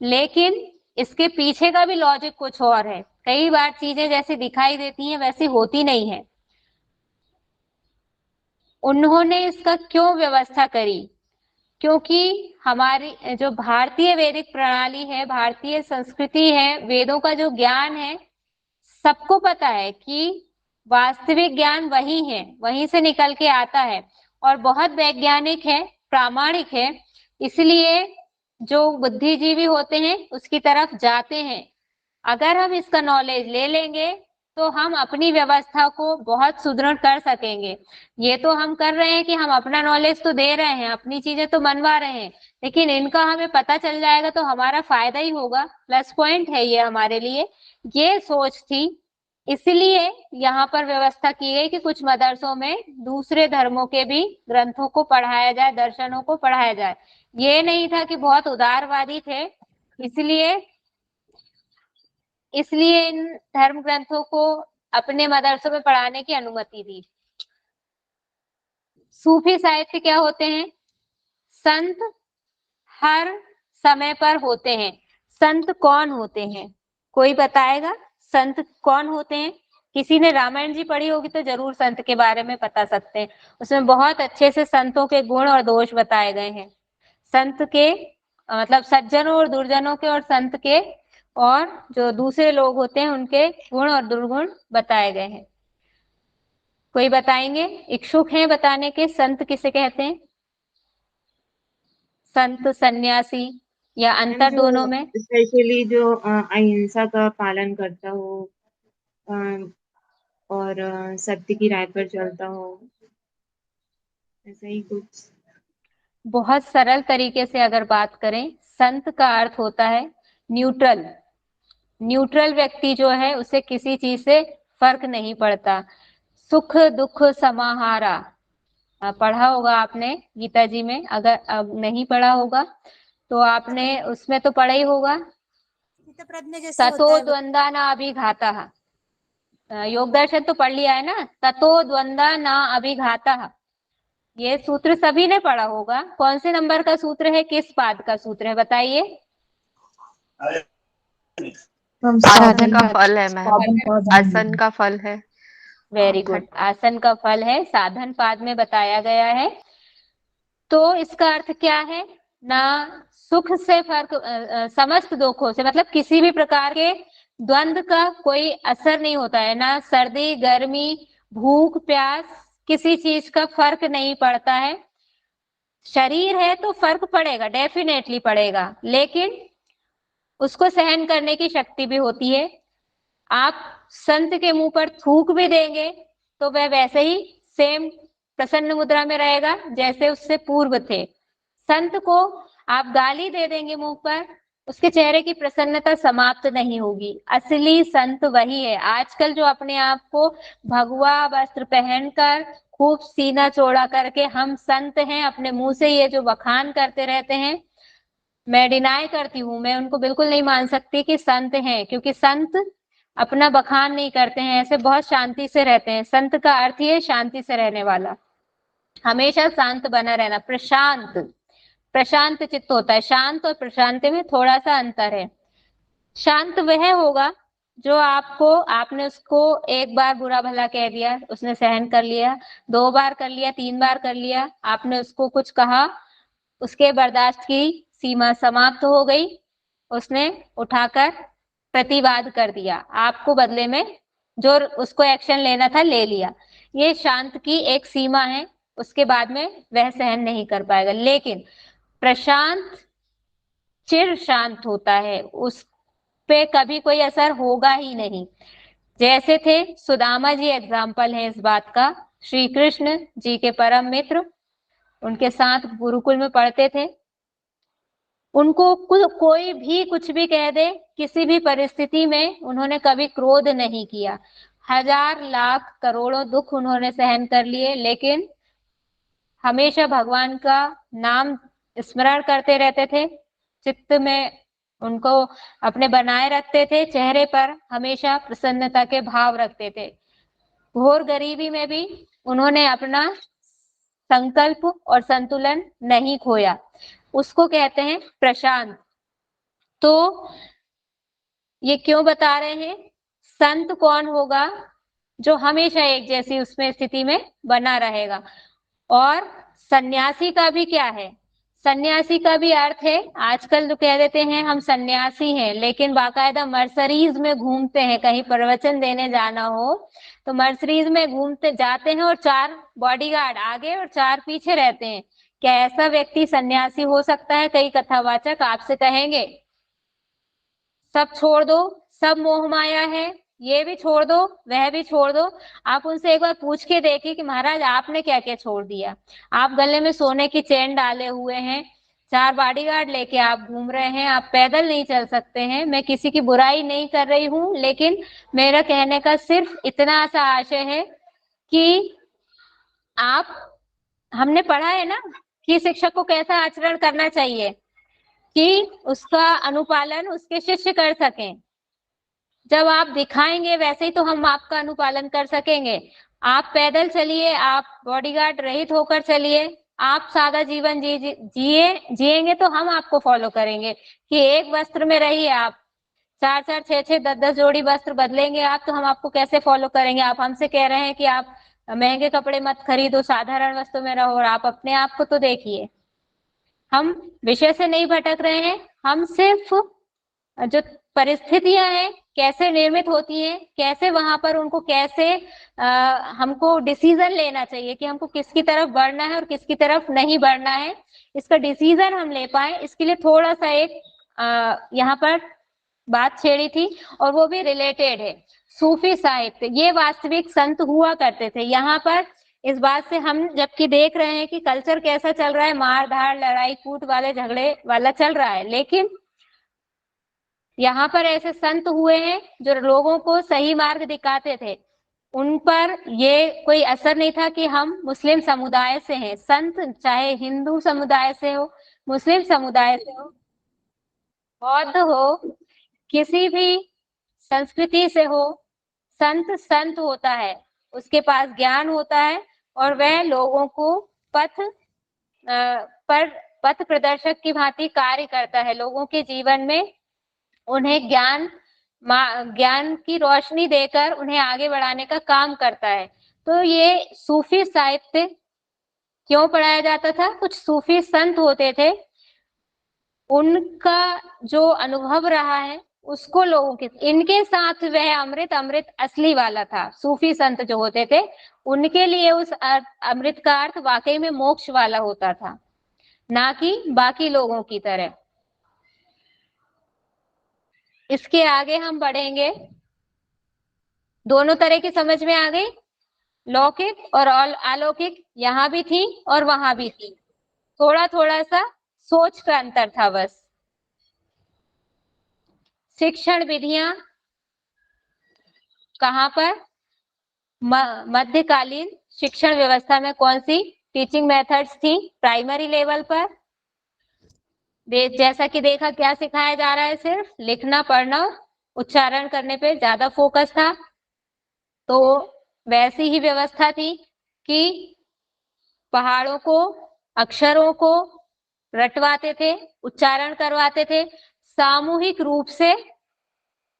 लेकिन इसके पीछे का भी लॉजिक कुछ और है। कई बार चीजें जैसी दिखाई देती हैं वैसी होती नहीं है। उन्होंने इसका क्यों व्यवस्था करी? क्योंकि हमारी जो भारतीय वैदिक प्रणाली है, भारतीय संस्कृति है, वेदों का जो ज्ञान है, सबको पता है कि वास्तविक ज्ञान वही है, वहीं से निकल के आता है और बहुत वैज्ञानिक है, प्रामाणिक है। इसलिए जो बुद्धिजीवी होते हैं उसकी तरफ जाते हैं। अगर हम इसका नॉलेज ले लेंगे तो हम अपनी व्यवस्था को बहुत सुदृढ़ कर सकेंगे। ये तो हम कर रहे हैं कि हम अपना नॉलेज तो दे रहे हैं, अपनी चीजें तो मनवा रहे हैं, लेकिन इनका हमें पता चल जाएगा तो हमारा फायदा ही होगा, प्लस पॉइंट है ये हमारे लिए। ये सोच थी, इसलिए यहाँ पर व्यवस्था की गई कि कुछ मदरसों में दूसरे धर्मों के भी ग्रंथों को पढ़ाया जाए, दर्शनों को पढ़ाया जाए। ये नहीं था कि बहुत उदारवादी थे, इसलिए इन धर्म ग्रंथों को अपने मदरसों में पढ़ाने की अनुमति दी। सूफी साहित्य क्या होते हैं? संत हर समय पर होते हैं। संत कौन होते हैं? कोई बताएगा संत कौन होते हैं? किसी ने रामायण जी पढ़ी होगी तो जरूर संत के बारे में बता सकते हैं। उसमें बहुत अच्छे से संतों के गुण और दोष बताए गए हैं। संत के मतलब सज्जनों और दुर्जनों के, और संत के और जो दूसरे लोग होते हैं उनके गुण और दुर्गुण बताए गए हैं। कोई बताएंगे? इच्छुक हैं बताने के, संत किसे कहते हैं? संत, सन्यासी या अंतर दोनों में? स्पेशली जो अहिंसा का पालन करता हो और सत्य की राह पर चलता हो, ऐसा ही कुछ। बहुत सरल तरीके से अगर बात करें, संत का अर्थ होता है न्यूट्रल। न्यूट्रल व्यक्ति जो है उसे किसी चीज से फर्क नहीं पड़ता। सुख दुख समाहारा, पढ़ा होगा आपने गीता जी में, अगर अब नहीं पढ़ा होगा तो आपने उसमें तो पढ़ा ही होगा। ततो द्वंद्वा न अभिघातः, योग दर्शन तो पढ़ लिया है ना। ततो द्वंद्वा न अभिघातः, ये सूत्र सभी ने पढ़ा होगा। कौन से नंबर का सूत्र है, किस पाद का सूत्र है, बताइए? साधन का फल है मैम, आसन का फल है। वेरी गुड, आसन का फल है, साधन पाद में बताया गया है। तो इसका अर्थ क्या है? ना सुख से फर्क, समस्त दुखों से, मतलब किसी भी प्रकार के द्वंद्व का कोई असर नहीं होता है, ना सर्दी गर्मी भूख प्यास, किसी चीज का फर्क नहीं पड़ता है। शरीर है तो फर्क पड़ेगा, डेफिनेटली पड़ेगा, लेकिन उसको सहन करने की शक्ति भी होती है। आप संत के मुंह पर थूक भी देंगे तो वह वैसे ही सेम प्रसन्न मुद्रा में रहेगा जैसे उससे पूर्व थे। संत को आप गाली दे देंगे मुंह पर, उसके चेहरे की प्रसन्नता समाप्त नहीं होगी। असली संत वही है। आजकल जो अपने आप को भगवा वस्त्र पहनकर खूब सीना चौड़ा करके हम संत हैं, अपने मुंह से ये जो बखान करते रहते हैं, मैं डिनाई करती हूँ, मैं उनको बिल्कुल नहीं मान सकती कि संत हैं, क्योंकि संत अपना बखान नहीं करते हैं, ऐसे बहुत शांति से रहते हैं। संत का अर्थ ही है शांति से रहने वाला, हमेशा शांत बना रहना, प्रशांत। प्रशांत चित्त होता है, शांत और प्रशांत में थोड़ा सा अंतर है। शांत वह होगा जो आपने उसको एक बार बुरा भला कह दिया, उसने सहन कर लिया, 2 बार कर लिया, 3 बार कर लिया, आपने उसको कुछ कहा, उसके बर्दाश्त की सीमा समाप्त हो गई, उसने उठाकर प्रतिवाद कर दिया, आपको बदले में जो उसको एक्शन लेना था ले लिया। ये शांत की एक सीमा है, उसके बाद में वह सहन नहीं कर पाएगा। लेकिन प्रशांत चिर शांत होता है, पे कभी कोई असर होगा ही नहीं। जैसे थे सुदामा जी एग्जाम्पल है इस बात का, श्री कृष्ण जी के परम मित्र, उनके साथ गुरुकुल में पढ़ते थे। उनको कोई भी कुछ भी कह दे, किसी भी परिस्थिति में उन्होंने कभी क्रोध नहीं किया। हजार लाख करोड़ों दुख उन्होंने सहन कर लिए, लेकिन हमेशा भगवान का नाम स्मरण करते रहते थे, चित्त में उनको अपने बनाए रखते थे, चेहरे पर हमेशा प्रसन्नता के भाव रखते थे। घोर गरीबी में भी उन्होंने अपना संकल्प और संतुलन नहीं खोया, उसको कहते हैं प्रशांत। तो ये क्यों बता रहे हैं? संत कौन होगा? जो हमेशा एक जैसी उसमें स्थिति में बना रहेगा। और सन्यासी का भी क्या है? सन्यासी का भी अर्थ है, आजकल जो कह देते हैं हम सन्यासी हैं, लेकिन बाकायदा मर्सरीज में घूमते हैं, कहीं प्रवचन देने जाना हो तो मर्सरीज में घूमते जाते हैं और 4 बॉडीगार्ड आगे और 4 पीछे रहते हैं। क्या ऐसा व्यक्ति सन्यासी हो सकता है? कई कथावाचक आपसे कहेंगे सब छोड़ दो, सब मोह माया है, ये भी छोड़ दो, वह भी छोड़ दो। आप उनसे एक बार पूछ के देखिए कि महाराज आपने क्या क्या छोड़ दिया। आप गले में सोने की चेन डाले हुए हैं, 4 बॉडीगार्ड लेके आप घूम रहे हैं, आप पैदल नहीं चल सकते हैं। मैं किसी की बुराई नहीं कर रही हूँ, लेकिन मेरा कहने का सिर्फ इतना सा आशय है कि आप, हमने पढ़ा है ना कि शिक्षक को कैसा आचरण करना चाहिए कि उसका अनुपालन उसके शिष्य कर सकें। जब आप दिखाएंगे वैसे ही तो हम आपका अनुपालन कर सकेंगे। आप पैदल चलिए, आप बॉडीगार्ड रहित होकर चलिए, आप सादा जीवन जिएंगे तो हम आपको फॉलो करेंगे। कि एक वस्त्र में रहिए आप, 4-4, 6-6, 10-10 जोड़ी वस्त्र बदलेंगे आप, तो हम आपको कैसे फॉलो करेंगे? आप हमसे कह रहे हैं कि आप महंगे कपड़े मत खरीदो, साधारण वस्त्रों में रहो, और आप अपने आप को तो देखिए। हम विषय से नहीं भटक रहे हैं, हम सिर्फ जो परिस्थितियां हैं कैसे निर्मित होती हैं, कैसे वहां पर उनको कैसे हमको डिसीजन लेना चाहिए कि हमको किसकी तरफ बढ़ना है और किसकी तरफ नहीं बढ़ना है, इसका डिसीजन हम ले पाए, इसके लिए थोड़ा सा एक यहाँ पर बात छेड़ी थी। और वो भी रिलेटेड है सूफी साहित्य। ये वास्तविक संत हुआ करते थे। यहाँ पर इस बात से हम जबकि देख रहे हैं कि कल्चर कैसा चल रहा है, मार धाड़ लड़ाई कूट वाले झगड़े वाला चल रहा है, लेकिन यहाँ पर ऐसे संत हुए हैं जो लोगों को सही मार्ग दिखाते थे। उन पर ये कोई असर नहीं था कि हम मुस्लिम समुदाय से हैं। संत चाहे हिंदू समुदाय से हो, मुस्लिम समुदाय से हो, बौद्ध हो, किसी भी संस्कृति से हो, संत संत होता है, उसके पास ज्ञान होता है और वह लोगों को पथ प्रदर्शक की भांति कार्य करता है। लोगों के जीवन में उन्हें ज्ञान की रोशनी देकर उन्हें आगे बढ़ाने का काम करता है। तो ये सूफी साहित्य क्यों पढ़ाया जाता था? कुछ सूफी संत होते थे, उनका जो अनुभव रहा है उसको लोगों के, इनके साथ वह अमृत असली वाला था। सूफी संत जो होते थे उनके लिए उस अमृत का अर्थ वाकई में मोक्ष वाला होता था, ना कि बाकी लोगों की तरह। इसके आगे हम बढ़ेंगे। दोनों तरह की समझ में आ गई, लौकिक और अलौकिक यहाँ भी थी और वहां भी थी, थोड़ा थोड़ा सा सोच का अंतर था बस। शिक्षण विधियां कहाँ पर? मध्यकालीन शिक्षण व्यवस्था में कौन सी टीचिंग मेथड्स थी? प्राइमरी लेवल पर जैसा कि देखा क्या सिखाया जा रहा है, सिर्फ लिखना पढ़ना उच्चारण करने पे ज्यादा फोकस था। तो वैसी ही व्यवस्था थी कि पहाड़ों को, अक्षरों को रटवाते थे, उच्चारण करवाते थे सामूहिक रूप से।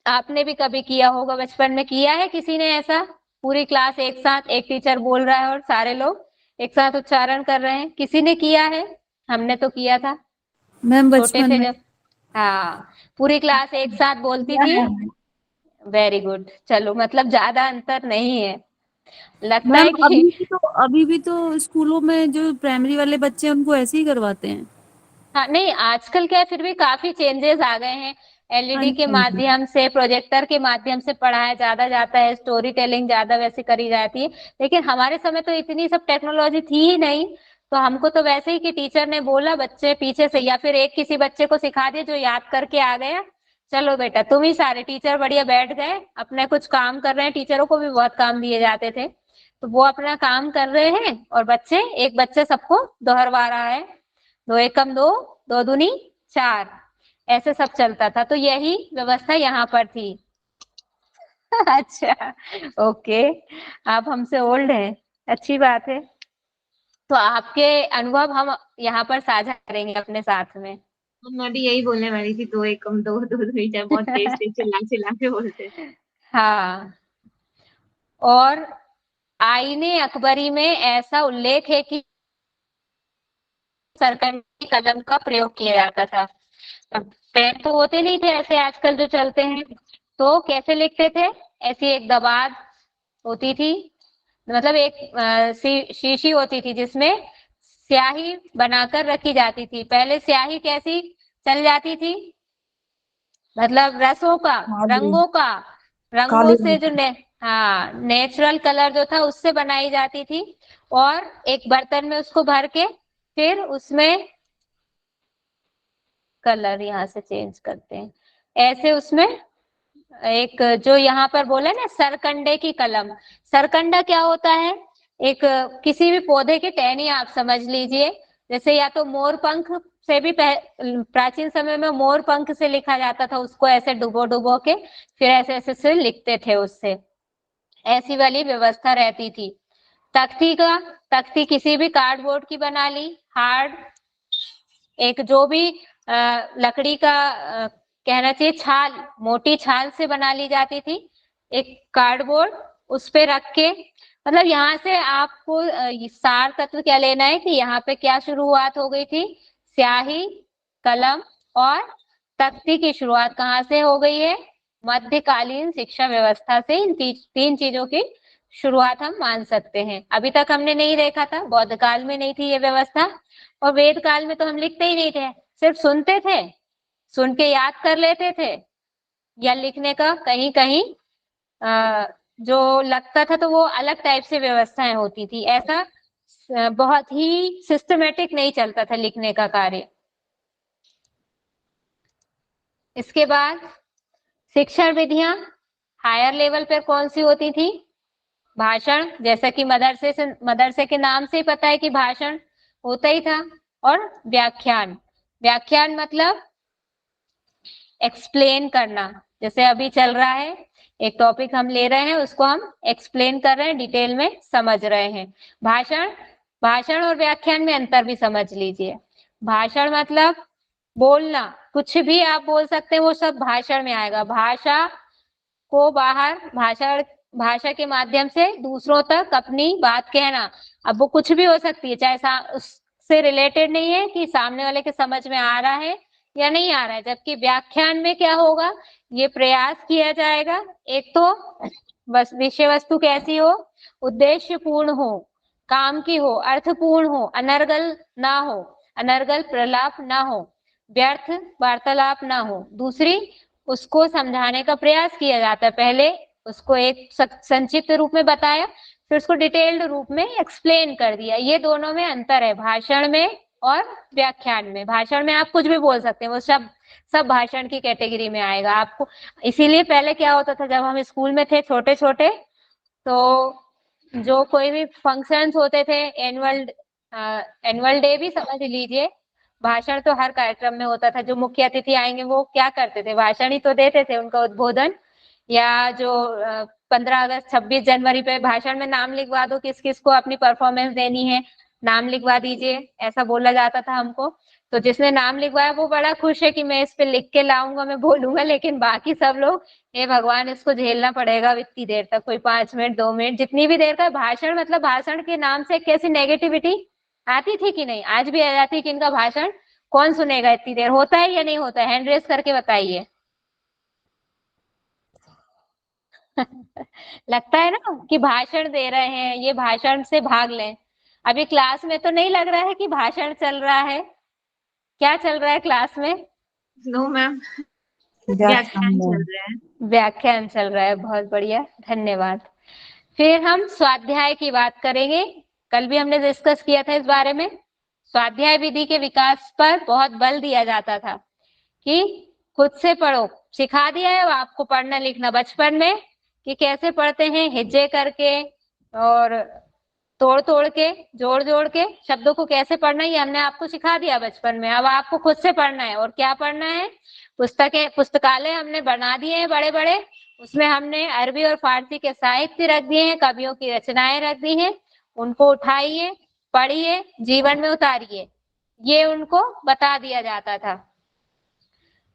आपने भी कभी किया होगा, बचपन में किया है किसी ने ऐसा? पूरी क्लास एक साथ, एक टीचर बोल रहा है और सारे लोग एक साथ उच्चारण कर रहे हैं। किसी ने किया है? हमने तो किया था मैम छोटे बचपन थे में। जब। हाँ, पूरी क्लास एक साथ बोलती थी। वेरी गुड, चलो मतलब ज्यादा अंतर नहीं है, लगता मैम है कि अभी भी तो स्कूलों में जो प्राइमरी वाले बच्चे हैं उनको ऐसे ही करवाते हैं। हाँ नहीं, आजकल क्या है, फिर भी काफी चेंजेस आ गए हैं। एलईडी के हाँ जी। माध्यम से, प्रोजेक्टर के माध्यम से पढ़ाया ज्यादा जाता है, स्टोरी टेलिंग ज्यादा वैसे करी जाती है। लेकिन हमारे समय तो इतनी सब टेक्नोलॉजी थी ही नहीं, तो हमको तो वैसे ही कि टीचर ने बोला, बच्चे पीछे से या फिर एक किसी बच्चे को सिखा दिया जो याद करके आ गया, चलो बेटा तुम ही सारे, टीचर बढ़िया बैठ गए अपने कुछ काम कर रहे हैं, टीचरों को भी बहुत काम दिए जाते थे, तो वो अपना काम कर रहे हैं और बच्चे, एक बच्चे सबको दोहरवा रहा है, दो एकम दो, दो दूनी चार, ऐसे सब चलता था। तो यही व्यवस्था यहाँ पर थी। अच्छा, ओके, आप हमसे ओल्ड हैं, अच्छी बात है। तो आपके अनुभव हम यहाँ पर साझा करेंगे अपने साथ में। मैं भी यही बोलने वाली थी, दो एकम दो, दो दूनी चार, बहुत तेज तेज चिल्ला चिल्ला के बोलते थे। हाँ, और आईने अकबरी में ऐसा उल्लेख है कि सरकंडी कलम का प्रयोग किया जाता था। अब पेन तो होते नहीं थे ऐसे आजकल जो चलते हैं, तो कैसे लिखते थे, ऐसी एक दवात होती थी, मतलब एक शीशी होती थी जिसमें स्याही बनाकर रखी जाती थी। पहले स्याही कैसी चल जाती थी, मतलब रसों का, रंगों का, रंगों से जो हाँ, नेचुरल कलर जो था उससे बनाई जाती थी, और एक बर्तन में उसको भर के फिर उसमें कलर यहाँ से चेंज करते हैं, ऐसे उसमें एक जो यहाँ पर बोले ना सरकंडे की कलम, सरकंडा क्या होता है, एक किसी भी पौधे की टहनी आप समझ लीजिए, जैसे या तो मोर पंख से भी प्राचीन समय में मोर पंख से लिखा जाता था, उसको ऐसे डुबो डुबो के फिर ऐसे ऐसे से लिखते थे उससे, ऐसी वाली व्यवस्था रहती थी। तख्ती का, तख्ती किसी भी कार्डबोर्ड की बना ली, हार्ड, एक जो भी लकड़ी का कहना चाहिए छाल, मोटी छाल से बना ली जाती थी, एक कार्डबोर्ड, उस पे रख के, मतलब यहाँ से आपको सार तत्व क्या लेना है कि यहाँ पे क्या शुरुआत हो गई थी, स्याही, कलम और तख्ती की शुरुआत कहाँ से हो गई है, मध्यकालीन शिक्षा व्यवस्था से। इन तीन चीजों की शुरुआत हम मान सकते हैं। अभी तक हमने नहीं देखा था, बौद्ध काल में नहीं थी ये व्यवस्था, और वेद काल में तो हम लिखते ही नहीं थे, सिर्फ सुनते थे, सुन के याद कर लेते थे, या लिखने का कहीं कहीं जो लगता था तो वो अलग टाइप से व्यवस्थाएं होती थी, ऐसा बहुत ही सिस्टमेटिक नहीं चलता था लिखने का कार्य। इसके बाद शिक्षण विधियां हायर लेवल पर कौन सी होती थी, भाषण, जैसा कि मदरसे के नाम से ही पता है कि भाषण होता ही था, और व्याख्यान, व्याख्यान मतलब एक्सप्लेन करना, जैसे अभी चल रहा है एक टॉपिक हम ले रहे हैं, उसको हम एक्सप्लेन कर रहे हैं, डिटेल में समझ रहे हैं। भाषण, भाषण और व्याख्यान में अंतर भी समझ लीजिए। भाषण मतलब बोलना, कुछ भी आप बोल सकते हैं, वो सब भाषण में आएगा, भाषा को बाहर, भाषा के माध्यम से दूसरों तक अपनी बात कहना। अब वो कुछ भी हो सकती है, चाहे उससे रिलेटेड नहीं है कि सामने वाले के समझ में आ रहा है या नहीं आ रहा है, जबकि व्याख्यान में क्या होगा, ये प्रयास किया जाएगा, एक तो बस विषय वस्तु कैसी हो, उद्देश्य पूर्ण हो, काम की हो, अर्थपूर्ण हो, अनर्गल ना हो, अनर्गल प्रलाप ना हो, व्यर्थ वार्तालाप ना हो। दूसरी, उसको समझाने का प्रयास किया जाता है, पहले उसको एक संक्षिप्त रूप में बताया, फिर उसको डिटेल्ड रूप में एक्सप्लेन कर दिया। ये दोनों में अंतर है, भाषण में और व्याख्यान में। भाषण में आप कुछ भी बोल सकते हैं, वो सब भाषण की कैटेगरी में आएगा आपको। इसीलिए पहले क्या होता था, जब हम स्कूल में थे छोटे छोटे, तो जो कोई भी फंक्शंस होते थे, एनुअल डे भी समझ लीजिए, भाषण तो हर कार्यक्रम में होता था। जो मुख्य अतिथि आएंगे वो क्या करते थे, भाषण ही तो देते थे, उनका उद्बोधन, या जो 15 अगस्त 26 जनवरी पे भाषण में नाम लिखवा दो, किस किस को अपनी परफॉर्मेंस देनी है, नाम लिखवा दीजिए, ऐसा बोला जाता था हमको। तो जिसने नाम लिखवाया वो बड़ा खुश है कि मैं इस पे लिख के लाऊंगा, मैं बोलूंगा, लेकिन बाकी सब लोग, हे भगवान इसको झेलना पड़ेगा इतनी देर तक, कोई 5 मिनट 2 मिनट जितनी भी देर का भाषण, मतलब भाषण के नाम से कैसी नेगेटिविटी आती थी कि नहीं, आज भी आ जाती है कि इनका भाषण कौन सुनेगा इतनी देर, होता है या नहीं होता है, हैंड रेस करके बताइए। लगता है ना कि भाषण दे रहे हैं, ये भाषण से भाग लें। अभी क्लास में तो नहीं लग रहा है कि भाषण चल रहा है, क्या चल रहा है क्लास में? No ma'am. व्याख्यान चल रहा है। व्याख्यान चल रहा है, बहुत बढ़िया, धन्यवाद। फिर हम स्वाध्याय की बात करेंगे। कल भी हमने डिस्कस किया था इस बारे में। स्वाध्याय विधि के विकास पर बहुत बल दिया जाता था कि खुद से पढ़ो। सिखा दिया है आपको पढ़ना लिखना बचपन में कि कैसे पढ़ते हैं, हिज्जे करके और तोड़ तोड़ के, जोड़ जोड़ के शब्दों को कैसे पढ़ना है, ये हमने आपको सिखा दिया बचपन में। अब आपको खुद से पढ़ना है। और क्या पढ़ना है? पुस्तकालय हमने बना दिए हैं बड़े बड़े, उसमें हमने अरबी और फारसी के साहित्य रख दिए हैं, कवियों की रचनाएं रख दी हैं। उनको उठाइए, पढ़िए, जीवन में उतारिए, ये उनको बता दिया जाता था।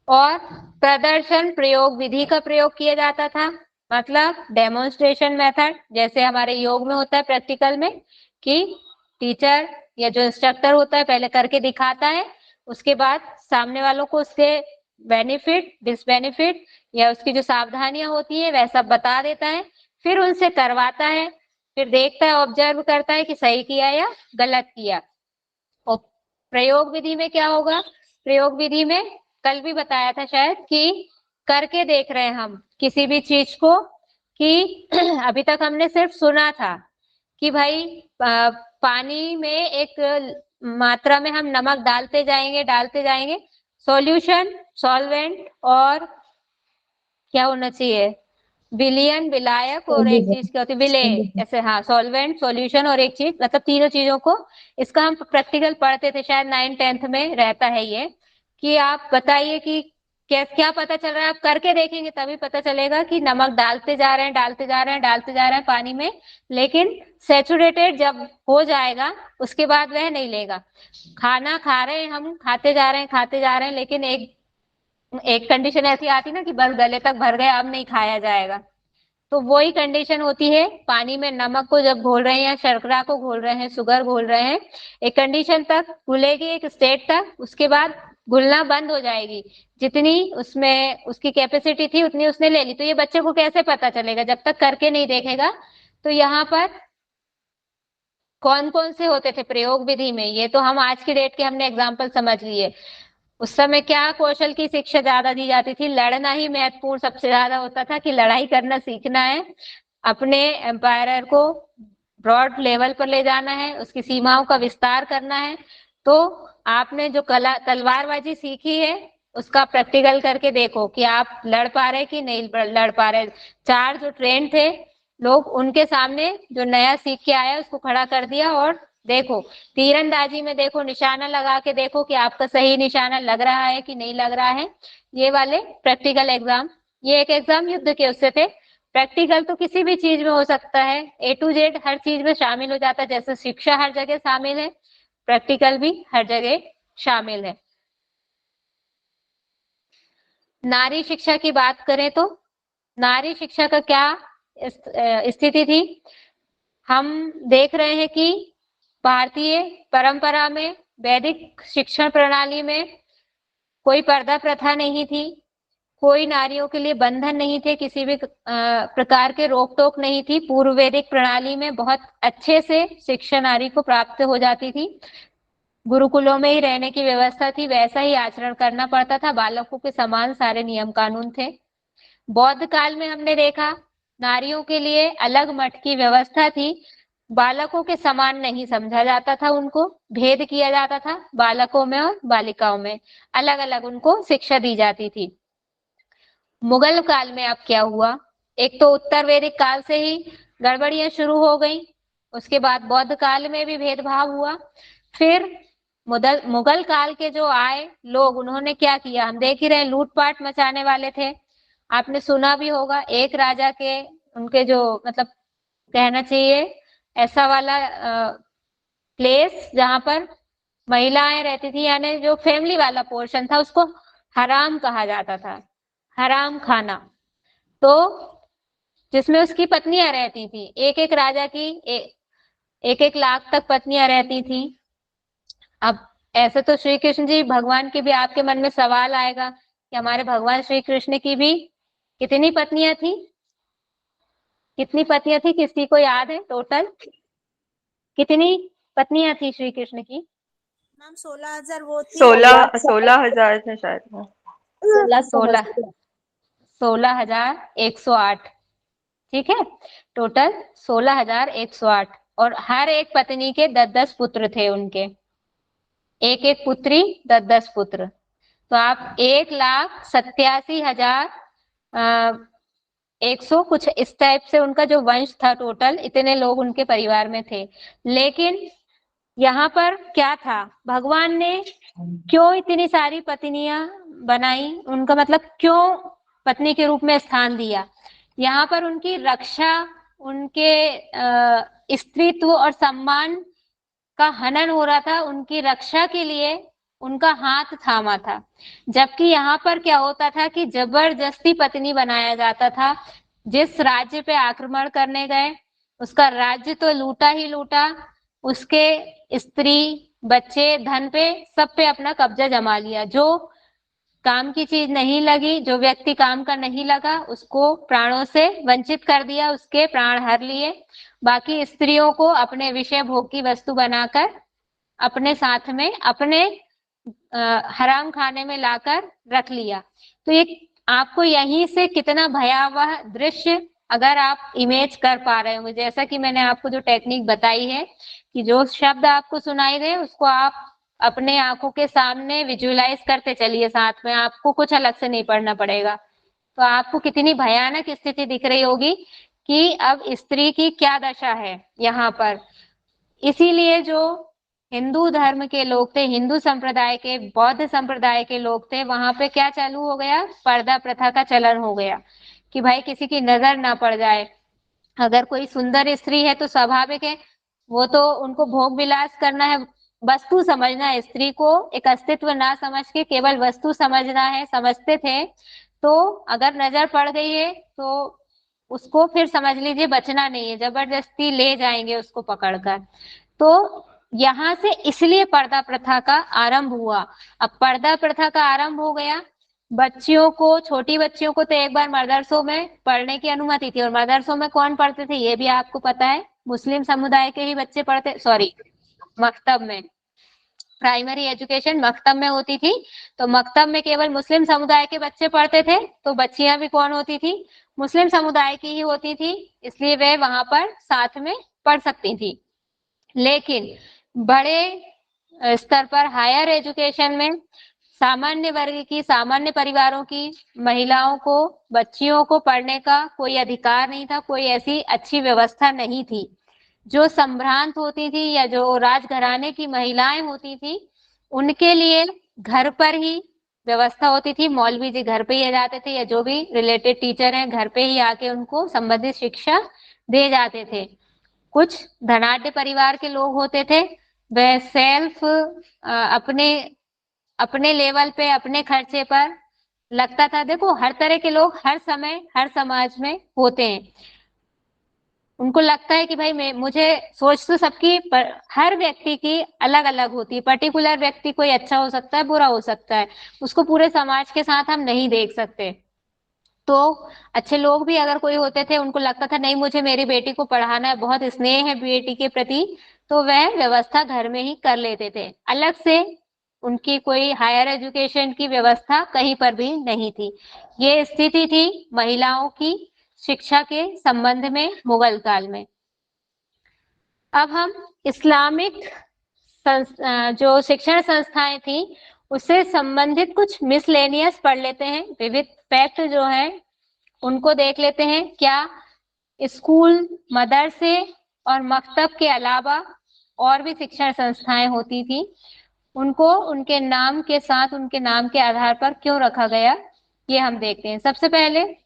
और प्रदर्शन प्रयोग विधि का प्रयोग किया जाता था, मतलब डेमोन्स्ट्रेशन मेथड, जैसे हमारे योग में होता है प्रैक्टिकल में कि टीचर या जो इंस्ट्रक्टर होता है पहले करके दिखाता है, उसके बाद सामने वालों को उसके बेनिफिट डिसबेनिफिट या उसकी जो सावधानियां होती है वह सब बता देता है, फिर उनसे करवाता है, फिर देखता है, ऑब्जर्व करता है कि सही किया या गलत किया। और प्रयोग विधि में क्या होगा? प्रयोग विधि में कल भी बताया था शायद कि करके देख रहे हैं हम किसी भी चीज को, कि अभी तक हमने सिर्फ सुना था कि भाई पानी में एक मात्रा में हम नमक डालते जाएंगे, सॉल्यूशन, सॉल्वेंट और क्या होना चाहिए, विलयन, विलायक, और एक चीज क्या होती है, विलेय, ऐसे। हाँ, सॉल्वेंट, सॉल्यूशन और एक चीज, मतलब तीनों चीजों को। इसका हम प्रैक्टिकल पढ़ते थे शायद 9th-10th में रहता है ये, कि आप बताइए कि क्या पता चल रहा है। आप करके देखेंगे तभी पता चलेगा कि नमक डालते जा रहे हैं पानी में, लेकिन सैचुरेटेड जब हो जाएगा उसके बाद वह नहीं लेगा। खाना खा रहे हैं हम, खाते जा रहे हैं, लेकिन एक कंडीशन ऐसी आती ना कि बस गले तक भर गए, अब नहीं खाया जाएगा। तो वही कंडीशन होती है पानी में नमक को जब घोल रहे हैं या शर्करा को घोल रहे हैं, शुगर घोल रहे हैं, एक कंडीशन तक घुलेगी, एक स्टेट तक, उसके बाद घुलना बंद हो जाएगी। जितनी उसमें उसकी कैपेसिटी थी उतनी उसने ले ली। तो ये बच्चे को कैसे पता चलेगा जब तक करके नहीं देखेगा। तो यहाँ पर कौन कौन से होते थे प्रयोग विधि में, ये तो हम आज की डेट के हमने एग्जाम्पल समझ लिए। उस समय क्या कौशल की शिक्षा ज्यादा दी जाती थी? लड़ना ही महत्वपूर्ण सबसे ज्यादा होता था कि लड़ाई करना सीखना है, अपने एम्पायर को ब्रॉड लेवल पर ले जाना है, उसकी सीमाओं का विस्तार करना है। तो आपने जो कला तलवारबाजी सीखी है उसका प्रैक्टिकल करके देखो कि आप लड़ पा रहे कि नहीं लड़ पा रहे। 4 जो ट्रेन थे लोग, उनके सामने जो नया सीख के आया उसको खड़ा कर दिया और देखो, तीरंदाजी में देखो, निशाना लगा के देखो कि आपका सही निशाना लग रहा है कि नहीं लग रहा है। ये वाले प्रैक्टिकल एग्जाम, ये एक एग्जाम युद्ध के उससे थे। प्रैक्टिकल तो किसी भी चीज में हो सकता है, A to Z हर चीज में शामिल हो जाता है। जैसे शिक्षा हर जगह शामिल है, प्रैक्टिकल भी हर जगह शामिल है। नारी शिक्षा की बात करें तो नारी शिक्षा का क्या स्थिति थी? हम देख रहे हैं कि भारतीय परंपरा में, वैदिक शिक्षण प्रणाली में कोई पर्दा प्रथा नहीं थी, कोई नारियों के लिए बंधन नहीं थे, किसी भी प्रकार के रोक टोक नहीं थी। पूर्व वैदिक प्रणाली में बहुत अच्छे से शिक्षा नारी को प्राप्त हो जाती थी। गुरुकुलों में ही रहने की व्यवस्था थी, वैसा ही आचरण करना पड़ता था, बालकों के समान सारे नियम कानून थे। बौद्ध काल में हमने देखा नारियों के लिए अलग मठ की व्यवस्था थी, बालकों के समान नहीं समझा जाता था, उनको भेद किया जाता था, बालकों में और बालिकाओं में अलग अलग उनको शिक्षा दी जाती थी। मुगल काल में अब क्या हुआ? एक तो उत्तर वैदिक काल से ही गड़बड़ियां शुरू हो गई, उसके बाद बौद्ध काल में भी भेदभाव हुआ, फिर मुगल काल के जो आए लोग, उन्होंने क्या किया हम देख ही रहे, लूटपाट मचाने वाले थे। आपने सुना भी होगा एक राजा के, उनके जो मतलब कहना चाहिए ऐसा वाला प्लेस जहां पर महिलाएं रहती थी, यानी जो फैमिली वाला पोर्शन था उसको हराम कहा जाता था, हराम खाना। तो जिसमें उसकी पत्नियां रहती थी, एक एक राजा की एक एक लाख तक पत्नियां रहती थी। अब ऐसे तो श्री कृष्ण जी भगवान के भी आपके मन में सवाल आएगा कि हमारे भगवान श्री कृष्ण की भी कितनी पत्नियां थी? कितनी पत्नियां थी, किसी को याद है टोटल कितनी पत्नियां थी श्री कृष्ण की? मैम 16,000 वो थी। 16,000 थे शायद। 16 16,108। ठीक है, टोटल 16,108। और हर एक पत्नी के 10-10 पुत्र थे उनके, एक एक पुत्री 10-10 पुत्र। तो आप 1,87,100 100 कुछ इस टाइप से उनका जो वंश था, टोटल इतने लोग उनके परिवार में थे। लेकिन यहाँ पर क्या था, भगवान ने क्यों इतनी सारी पत्नियां बनाई, उनका मतलब क्यों पत्नी के रूप में स्थान दिया। यहाँ पर उनकी रक्षा, उनके स्त्रीत्व और सम्मान का हनन हो रहा था, उनकी रक्षा के लिए उनका हाथ थामा था। जबकि यहाँ पर क्या होता था कि जबरदस्ती पत्नी बनाया जाता था। जिस राज्य पे आक्रमण करने गए उसका राज्य तो लूटा ही लूटा, उसके स्त्री बच्चे धन पे सब पे अपना कब्जा जमा लिया। जो काम की चीज नहीं लगी, जो व्यक्ति काम का नहीं लगा, उसको प्राणों से वंचित कर दिया, उसके प्राण हर लिए। बाकी स्त्रियों को अपने विषय भोग की वस्तु बनाकर अपने साथ में, अपने हराम खाने में लाकर रख लिया। तो ये आपको यहीं से कितना भयावह दृश्य अगर आप इमेज कर पा रहे हो, जैसा कि मैंने आपको जो टेक्निक बताई है कि जो शब्द आपको सुनाई दे उसको आप अपने आंखों के सामने विजुअलाइज करते चलिए, साथ में आपको कुछ अलग से नहीं पढ़ना पड़ेगा। तो आपको कितनी भयानक स्थिति दिख रही होगी कि अब स्त्री की क्या दशा है यहाँ पर। इसीलिए जो हिंदू धर्म के लोग थे, हिंदू संप्रदाय के, बौद्ध संप्रदाय के लोग थे, वहां पे क्या चालू हो गया, पर्दा प्रथा का चलन हो गया कि भाई किसी की नजर ना पड़ जाए। अगर कोई सुंदर स्त्री है तो स्वाभाविक है, वो तो उनको भोग विलास करना है, वस्तु समझना है। स्त्री को एक अस्तित्व ना समझ के केवल वस्तु समझना है, समझते थे। तो अगर नजर पड़ गई है तो उसको फिर समझ लीजिए बचना नहीं है, जबरदस्ती ले जाएंगे उसको पकड़कर। तो यहाँ से इसलिए पर्दा प्रथा का आरंभ हुआ। अब पर्दा प्रथा का आरंभ हो गया, बच्चियों को, छोटी बच्चियों को तो एक बार मदरसों में पढ़ने की अनुमति थी। और मदरसों में कौन पढ़ते थे ये भी आपको पता है, मुस्लिम समुदाय के ही बच्चे पढ़ते, सॉरी मकतब में, प्राइमरी एजुकेशन मकतब में होती थी। तो मकतब में केवल मुस्लिम समुदाय के बच्चे पढ़ते थे, तो बच्चियां भी कौन होती थी, मुस्लिम समुदाय की ही होती थी, इसलिए वे वहां पर साथ में पढ़ सकती थी। लेकिन बड़े स्तर पर हायर एजुकेशन में सामान्य वर्ग की, सामान्य परिवारों की महिलाओं को, बच्चियों को पढ़ने का कोई अधिकार नहीं था, कोई ऐसी अच्छी व्यवस्था नहीं थी। जो संभ्रांत होती थी या जो राजघराने की महिलाएं होती थी उनके लिए घर पर ही व्यवस्था होती थी, मौलवी जी घर पे ही आ जाते थे या जो भी रिलेटेड टीचर हैं घर पे ही आके उनको संबंधित शिक्षा दे जाते थे। कुछ धनाढ्य परिवार के लोग होते थे, वह सेल्फ अपने अपने लेवल पे, अपने खर्चे पर लगता था। देखो हर तरह के लोग हर समय हर समाज में होते हैं, उनको लगता है कि भाई मुझे, सोच तो सबकी हर व्यक्ति की अलग अलग होती है। पर्टिकुलर व्यक्ति कोई अच्छा हो सकता है, बुरा हो सकता है, उसको पूरे समाज के साथ हम नहीं देख सकते। तो अच्छे लोग भी अगर कोई होते थे, उनको लगता था नहीं मुझे मेरी बेटी को पढ़ाना है, बहुत स्नेह है बेटी के प्रति, तो वह व्यवस्था घर में ही कर लेते थे। अलग से उनकी कोई हायर एजुकेशन की व्यवस्था कहीं पर भी नहीं थी। ये स्थिति थी महिलाओं की शिक्षा के संबंध में मुगल काल में। अब हम इस्लामिक जो शिक्षण संस्थाएं थी उससे संबंधित कुछ मिसलेनियस पढ़ लेते हैं, विविध फैक्ट जो है उनको देख लेते हैं। क्या स्कूल, मदरसे और मकतब के अलावा और भी शिक्षण संस्थाएं होती थी, उनको उनके नाम के साथ, उनके नाम के आधार पर क्यों रखा गया ये हम देखते हैं। सबसे पहले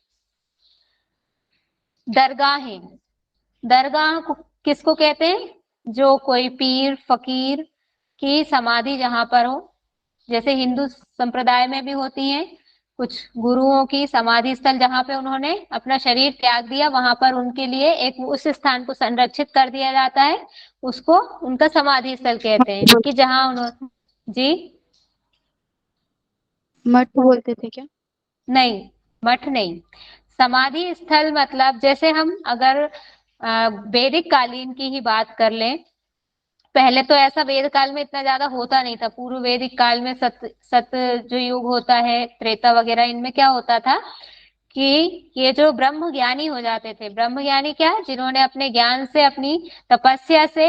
दरगाहें। दरगाह किसको कहते हैं, जो कोई पीर फकीर की समाधि जहां पर हो, जैसे हिंदू संप्रदाय में भी होती हैं कुछ गुरुओं की समाधि स्थल, जहां पे उन्होंने अपना शरीर त्याग दिया, वहां पर उनके लिए एक उस स्थान को संरक्षित कर दिया जाता है, उसको उनका समाधि स्थल कहते हैं। कि जहां उन्होंने, जी मठ बोलते थे क्या? नहीं, मठ नहीं, समाधि स्थल मतलब जैसे हम अगर वैदिक कालीन की ही बात कर लें, पहले तो ऐसा वेद काल में इतना ज्यादा होता नहीं था। पूर्व वैदिक काल में सत जो युग होता है, त्रेता वगैरह, इनमें क्या होता था कि ये जो ब्रह्म ज्ञानी हो जाते थे, ब्रह्म ज्ञानी क्या, जिन्होंने अपने ज्ञान से, अपनी तपस्या से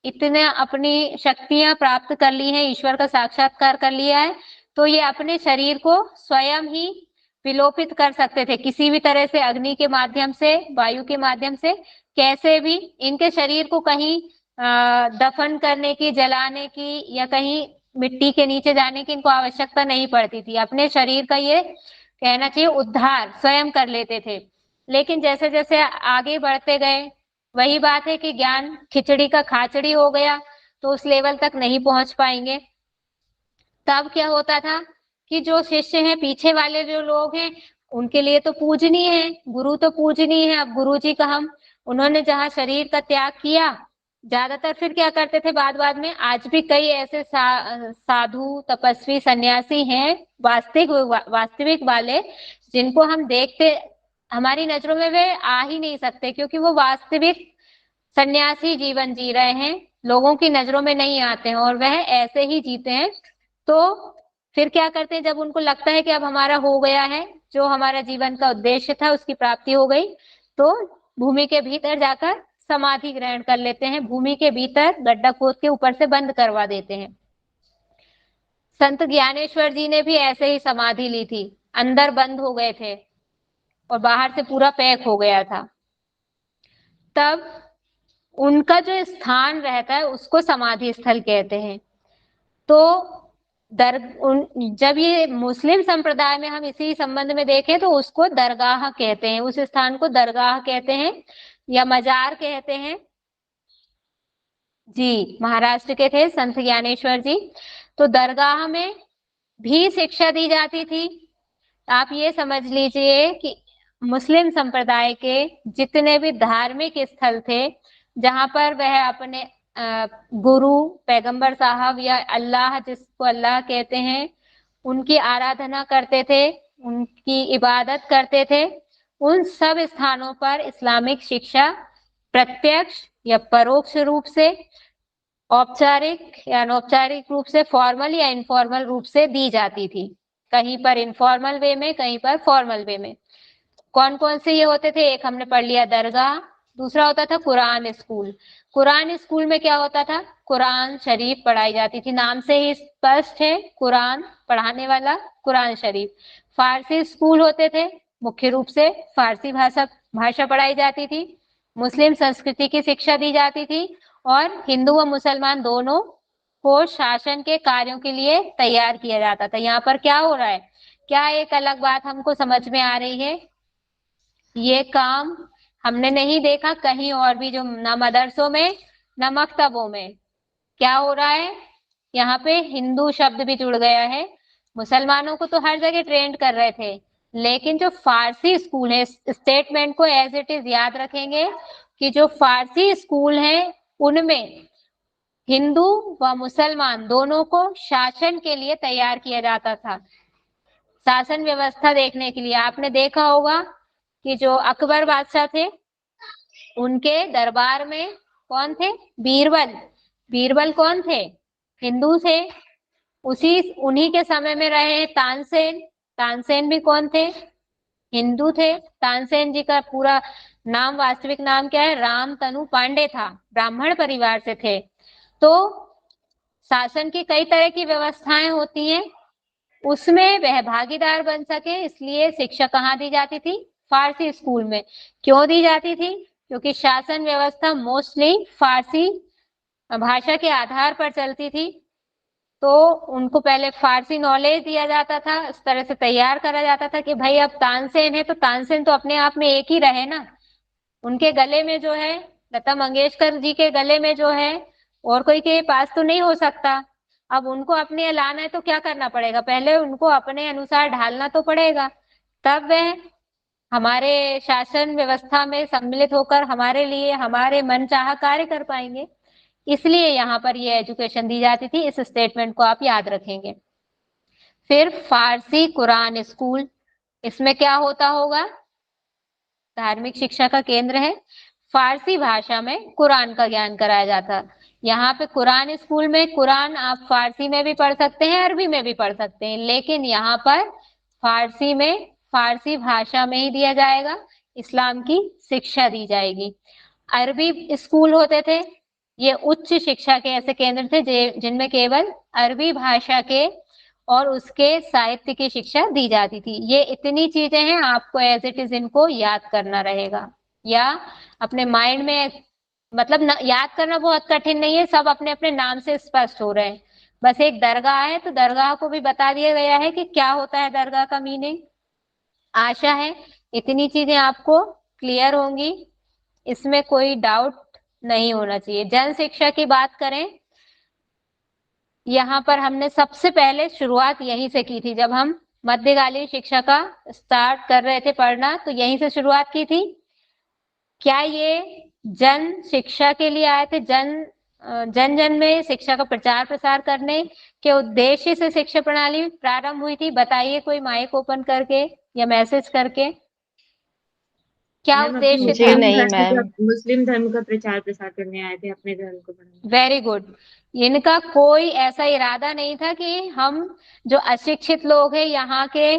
इतने अपनी शक्तियां प्राप्त कर ली हैं, ईश्वर का साक्षात्कार कर लिया है, तो ये अपने शरीर को स्वयं ही विलोपित कर सकते थे, किसी भी तरह से, अग्नि के माध्यम से, वायु के माध्यम से, कैसे भी इनके शरीर को कहीं दफन करने की, जलाने की, या कहीं मिट्टी के नीचे जाने की इनको आवश्यकता नहीं पड़ती थी। अपने शरीर का, ये कहना चाहिए, उद्धार स्वयं कर लेते थे। लेकिन जैसे जैसे आगे बढ़ते गए, वही बात है कि ज्ञान खिचड़ी का खाचड़ी हो गया, तो उस लेवल तक नहीं पहुंच पाएंगे। तब क्या होता था कि जो शिष्य हैं, पीछे वाले जो लोग हैं, उनके लिए तो पूजनीय है, गुरु तो पूजनीय है। अब गुरु जी का हम, उन्होंने जहाँ शरीर का त्याग किया, ज्यादातर फिर क्या करते थे बाद बाद में, आज भी कई ऐसे साधु, तपस्वी, सन्यासी हैं, वास्तविक वाले, जिनको हम देखते, हमारी नजरों में वे आ ही नहीं सकते, क्योंकि वो वास्तविक सन्यासी जीवन जी रहे हैं, लोगों की नजरों में नहीं आते हैं, और वह ऐसे ही जीते हैं। तो फिर क्या करते हैं, जब उनको लगता है कि अब हमारा हो गया है, जो हमारा जीवन का उद्देश्य था उसकी प्राप्ति हो गई, तो भूमि के भीतर जाकर समाधि ग्रहण कर लेते हैं, भूमि के भीतर गड्ढा खोद के ऊपर से बंद करवा देते हैं। संत ज्ञानेश्वर जी ने भी ऐसे ही समाधि ली थी, अंदर बंद हो गए थे और बाहर से पूरा पैक हो गया था। तब उनका जो स्थान रहता है उसको समाधि स्थल कहते हैं। तो जब ये मुस्लिम संप्रदाय में हम इसी संबंध में देखें तो उसको दरगाह कहते हैं, उस स्थान को दरगाह कहते हैं या मजार कहते हैं। जी, महाराष्ट्र के थे संत ज्ञानेश्वर जी। तो दरगाह में भी शिक्षा दी जाती थी। आप ये समझ लीजिए कि मुस्लिम संप्रदाय के जितने भी धार्मिक स्थल थे, जहां पर वह अपने गुरु, पैगंबर साहब या अल्लाह, जिसको अल्लाह कहते हैं, उनकी आराधना करते थे, उनकी इबादत करते थे, उन सब स्थानों पर इस्लामिक शिक्षा प्रत्यक्ष या परोक्ष रूप से, औपचारिक या अनौपचारिक रूप से, फॉर्मल या इनफॉर्मल रूप से दी जाती थी। कहीं पर इनफॉर्मल वे में, कहीं पर फॉर्मल वे में। कौन कौन से ये होते थे, एक हमने पढ़ लिया दरगाह, दूसरा होता था कुरान स्कूल। कुरान स्कूल में क्या होता था, कुरान शरीफ पढ़ाई जाती थी, नाम से ही स्पष्ट है, कुरान पढ़ाने वाला कुरान शरीफ। फारसी स्कूल होते थे, मुख्य रूप से फारसी भाषा पढ़ाई जाती थी, मुस्लिम संस्कृति की शिक्षा दी जाती थी, और हिंदू व मुसलमान दोनों को शासन के कार्यों के लिए तैयार किया जाता था। यहाँ पर क्या हो रहा है, क्या एक अलग बात हमको समझ में आ रही है, ये काम हमने नहीं देखा कहीं और भी, जो न मदरसों में न मकतबों में। क्या हो रहा है, यहाँ पे हिंदू शब्द भी जुड़ गया है। मुसलमानों को तो हर जगह ट्रेंड कर रहे थे, लेकिन जो फारसी स्कूल है, स्टेटमेंट को एज इट इज याद रखेंगे कि जो फारसी स्कूल है उनमें हिंदू व मुसलमान दोनों को शासन के लिए तैयार किया जाता था। शासन व्यवस्था देखने के लिए आपने देखा होगा कि जो अकबर बादशाह थे, उनके दरबार में कौन थे, बीरबल। बीरबल कौन थे, हिंदू थे। उन्हीं के समय में रहे तानसेन। तानसेन भी कौन थे, हिंदू थे। तानसेन जी का पूरा नाम, वास्तविक नाम क्या है, रामतनु पांडे था, ब्राह्मण परिवार से थे। तो शासन की कई तरह की व्यवस्थाएं होती हैं, उसमें वह भागीदार बन सके, इसलिए शिक्षा कहाँ दी जाती थी, फारसी स्कूल में। क्यों दी जाती थी, क्योंकि शासन व्यवस्था मोस्टली फारसी भाषा के आधार पर चलती थी, तो उनको पहले फारसी नॉलेज दिया जाता था, इस तरह से तैयार करा जाता था कि भाई अब तानसेन है तो तानसेन तो अपने आप में एक ही रहे ना, उनके गले में जो है, लता मंगेशकर जी के गले में जो है, और कोई के पास तो नहीं हो सकता। अब उनको अपने यहाँ लाना है तो क्या करना पड़ेगा, पहले उनको अपने अनुसार ढालना तो पड़ेगा, तब वह हमारे शासन व्यवस्था में सम्मिलित होकर हमारे लिए, हमारे मनचाहा कार्य कर पाएंगे। इसलिए यहाँ पर ये एजुकेशन दी जाती थी, इस स्टेटमेंट को आप याद रखेंगे। फिर फारसी कुरान स्कूल, इसमें क्या होता होगा, धार्मिक शिक्षा का केंद्र है, फारसी भाषा में कुरान का ज्ञान कराया जाता। यहाँ पे कुरान स्कूल में कुरान आप फारसी में भी पढ़ सकते हैं, अरबी में भी पढ़ सकते हैं, लेकिन यहाँ पर फारसी में फारसी भाषा में ही दिया जाएगा, इस्लाम की शिक्षा दी जाएगी। अरबी स्कूल होते थे, ये उच्च शिक्षा के ऐसे केंद्र थे जिनमें केवल अरबी भाषा के और उसके साहित्य की शिक्षा दी जाती थी। ये इतनी चीजें हैं, आपको एज इट इज इनको याद करना रहेगा, या अपने माइंड में, मतलब याद करना बहुत कठिन नहीं है, सब अपने अपने नाम से स्पष्ट हो रहे हैं। बस एक दरगाह है तो दरगाह को भी बता दिया गया है कि क्या होता है दरगाह का मीनिंग। आशा है इतनी चीजें आपको क्लियर होंगी, इसमें कोई डाउट नहीं होना चाहिए। जन शिक्षा की बात करें, यहाँ पर हमने सबसे पहले शुरुआत यहीं से की थी। जब हम मध्यकालीन शिक्षा का स्टार्ट कर रहे थे पढ़ना, तो यहीं से शुरुआत की थी। क्या ये जन शिक्षा के लिए आए थे? जन जन में शिक्षा का प्रचार प्रसार करने के उद्देश्य से शिक्षा प्रणाली प्रारंभ हुई थी? बताइए कोई माइक ओपन करके या मैसेज करके, क्या मैम उद्देश्य जी था? नहीं मैम। मुस्लिम धर्म का प्रचार प्रसार करने आए थे, अपने धर्म को बढ़ाने। Very good. इनका कोई ऐसा इरादा नहीं था कि हम जो अशिक्षित लोग हैं यहाँ के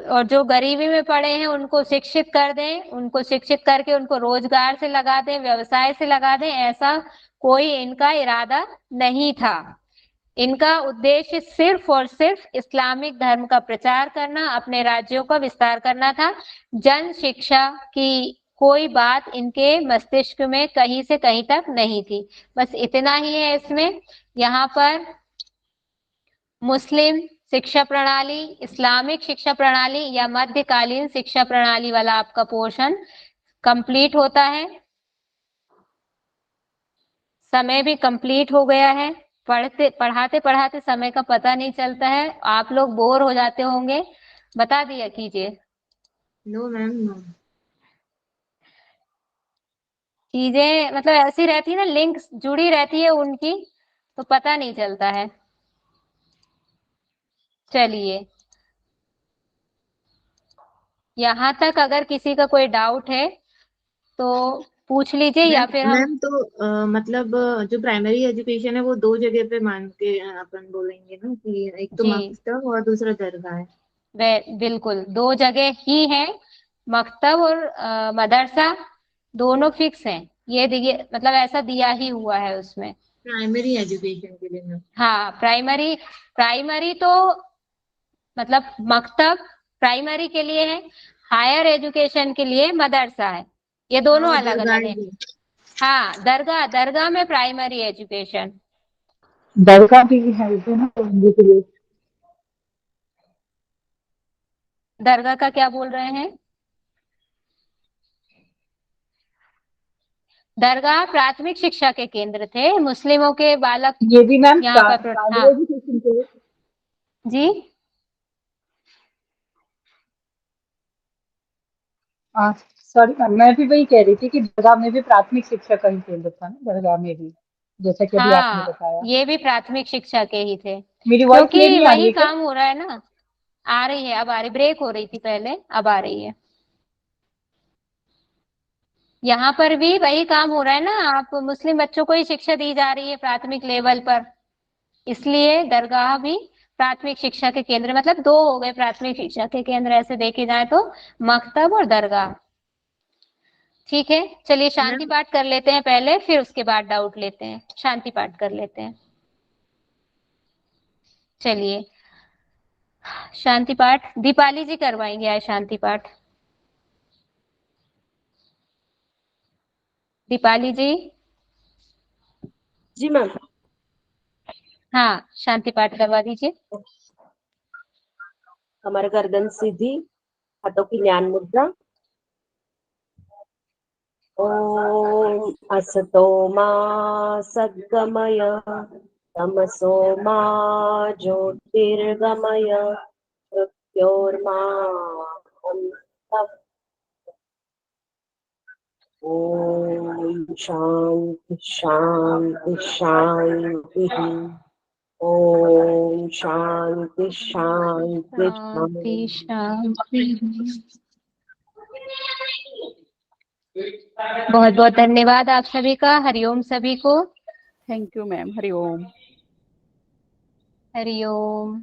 और जो गरीबी में पड़े हैं उनको शिक्षित कर दें, उनको शिक्षित करके उनको रोजगार से लगा दें, व्यवसाय से लगा दें, ऐसा कोई इनका इरादा नहीं था। इनका उद्देश्य सिर्फ और सिर्फ इस्लामिक धर्म का प्रचार करना, अपने राज्यों का विस्तार करना था। जन शिक्षा की कोई बात इनके मस्तिष्क में कहीं से कहीं तक नहीं थी। बस इतना ही है इसमें। यहाँ पर मुस्लिम शिक्षा प्रणाली, इस्लामिक शिक्षा प्रणाली या मध्यकालीन शिक्षा प्रणाली वाला आपका पोर्शन कंप्लीट होता है। समय भी कंप्लीट हो गया है। पढ़ाते पढ़ाते समय का पता नहीं चलता है, आप लोग बोर हो जाते होंगे। बता दिया कीजिए। No ma'am, no. चीजें मतलब ऐसी रहती है ना, लिंक जुड़ी रहती है उनकी, तो पता नहीं चलता है। चलिए, यहाँ तक अगर किसी का कोई डाउट है तो पूछ लीजिए, या फिर हम मैम तो मतलब जो प्राइमरी एजुकेशन है वो दो जगह पे मान के अपन बोलेंगे ना, कि एक तो जी मकतब और दूसरा दरगाह है। बिल्कुल, दो जगह ही है, मकतब और मदरसा दोनों फिक्स हैं। ये दिए मतलब ऐसा दिया ही हुआ है उसमें। प्राइमरी एजुकेशन के लिए मैम। हाँ, प्राइमरी प्राइमरी तो मतलब मकतब प्राइमरी के लिए है, हायर एजुकेशन के लिए मदरसा है। ये दोनों और अलग दरगाह अलग है। भी। हाँ, दरगाह दरगाह में प्राइमरी एजुकेशन। दरगाह भी है ना हिंदी के लिए। दरगाह का क्या बोल रहे हैं? दरगाह प्राथमिक शिक्षा के केंद्र थे, मुस्लिमों के बालक ये भी मैम यहाँ पर प्राइमरी हाँ एजुकेशन के लिए। जी। सॉरी मैम, मैं भी वही कह रही थी कि दरगाह में भी प्राथमिक शिक्षा का ही केंद्र था ना, दरगाह में भी, जैसा कि अभी आपने हाँ, बताया। ये भी प्राथमिक शिक्षा के ही थे, मेरी वॉइस क्लियर क्योंकि नहीं आ रही वही है क्या? काम हो रहा है ना। आ रही है, अब आ रही, ब्रेक हो रही थी पहले, अब आ रही है। यहाँ पर भी वही काम हो रहा है ना, आप मुस्लिम बच्चों को ही शिक्षा दी जा रही है प्राथमिक लेवल पर, इसलिए दरगाह भी प्राथमिक शिक्षा के केंद्र, मतलब दो हो गए प्राथमिक शिक्षा के केंद्र ऐसे देखे जाए तो, मकतब और दरगाह। ठीक है, चलिए शांति मैम पाठ कर लेते हैं पहले, फिर उसके बाद डाउट लेते हैं। शांति पाठ कर लेते हैं। चलिए, शांति पाठ दीपाली जी करवाएंगे आज शांति पाठ। दीपाली जी। जी मैम। हाँ, शांति पाठ करवा दीजिए। हमारे गर्दन सीधी, हाथों की ज्ञान मुद्रा। ओम असतो मा सद्गमय, तमसो मा ज्योतिर्गमय, मृत्योर्मा अमृतम्। ओम शांति शांति शांति। ओम शांति शांति शांति शांति। शांति। बहुत बहुत धन्यवाद आप सभी का। हरिओम सभी को। Thank you ma'am. Hariom. Hariom.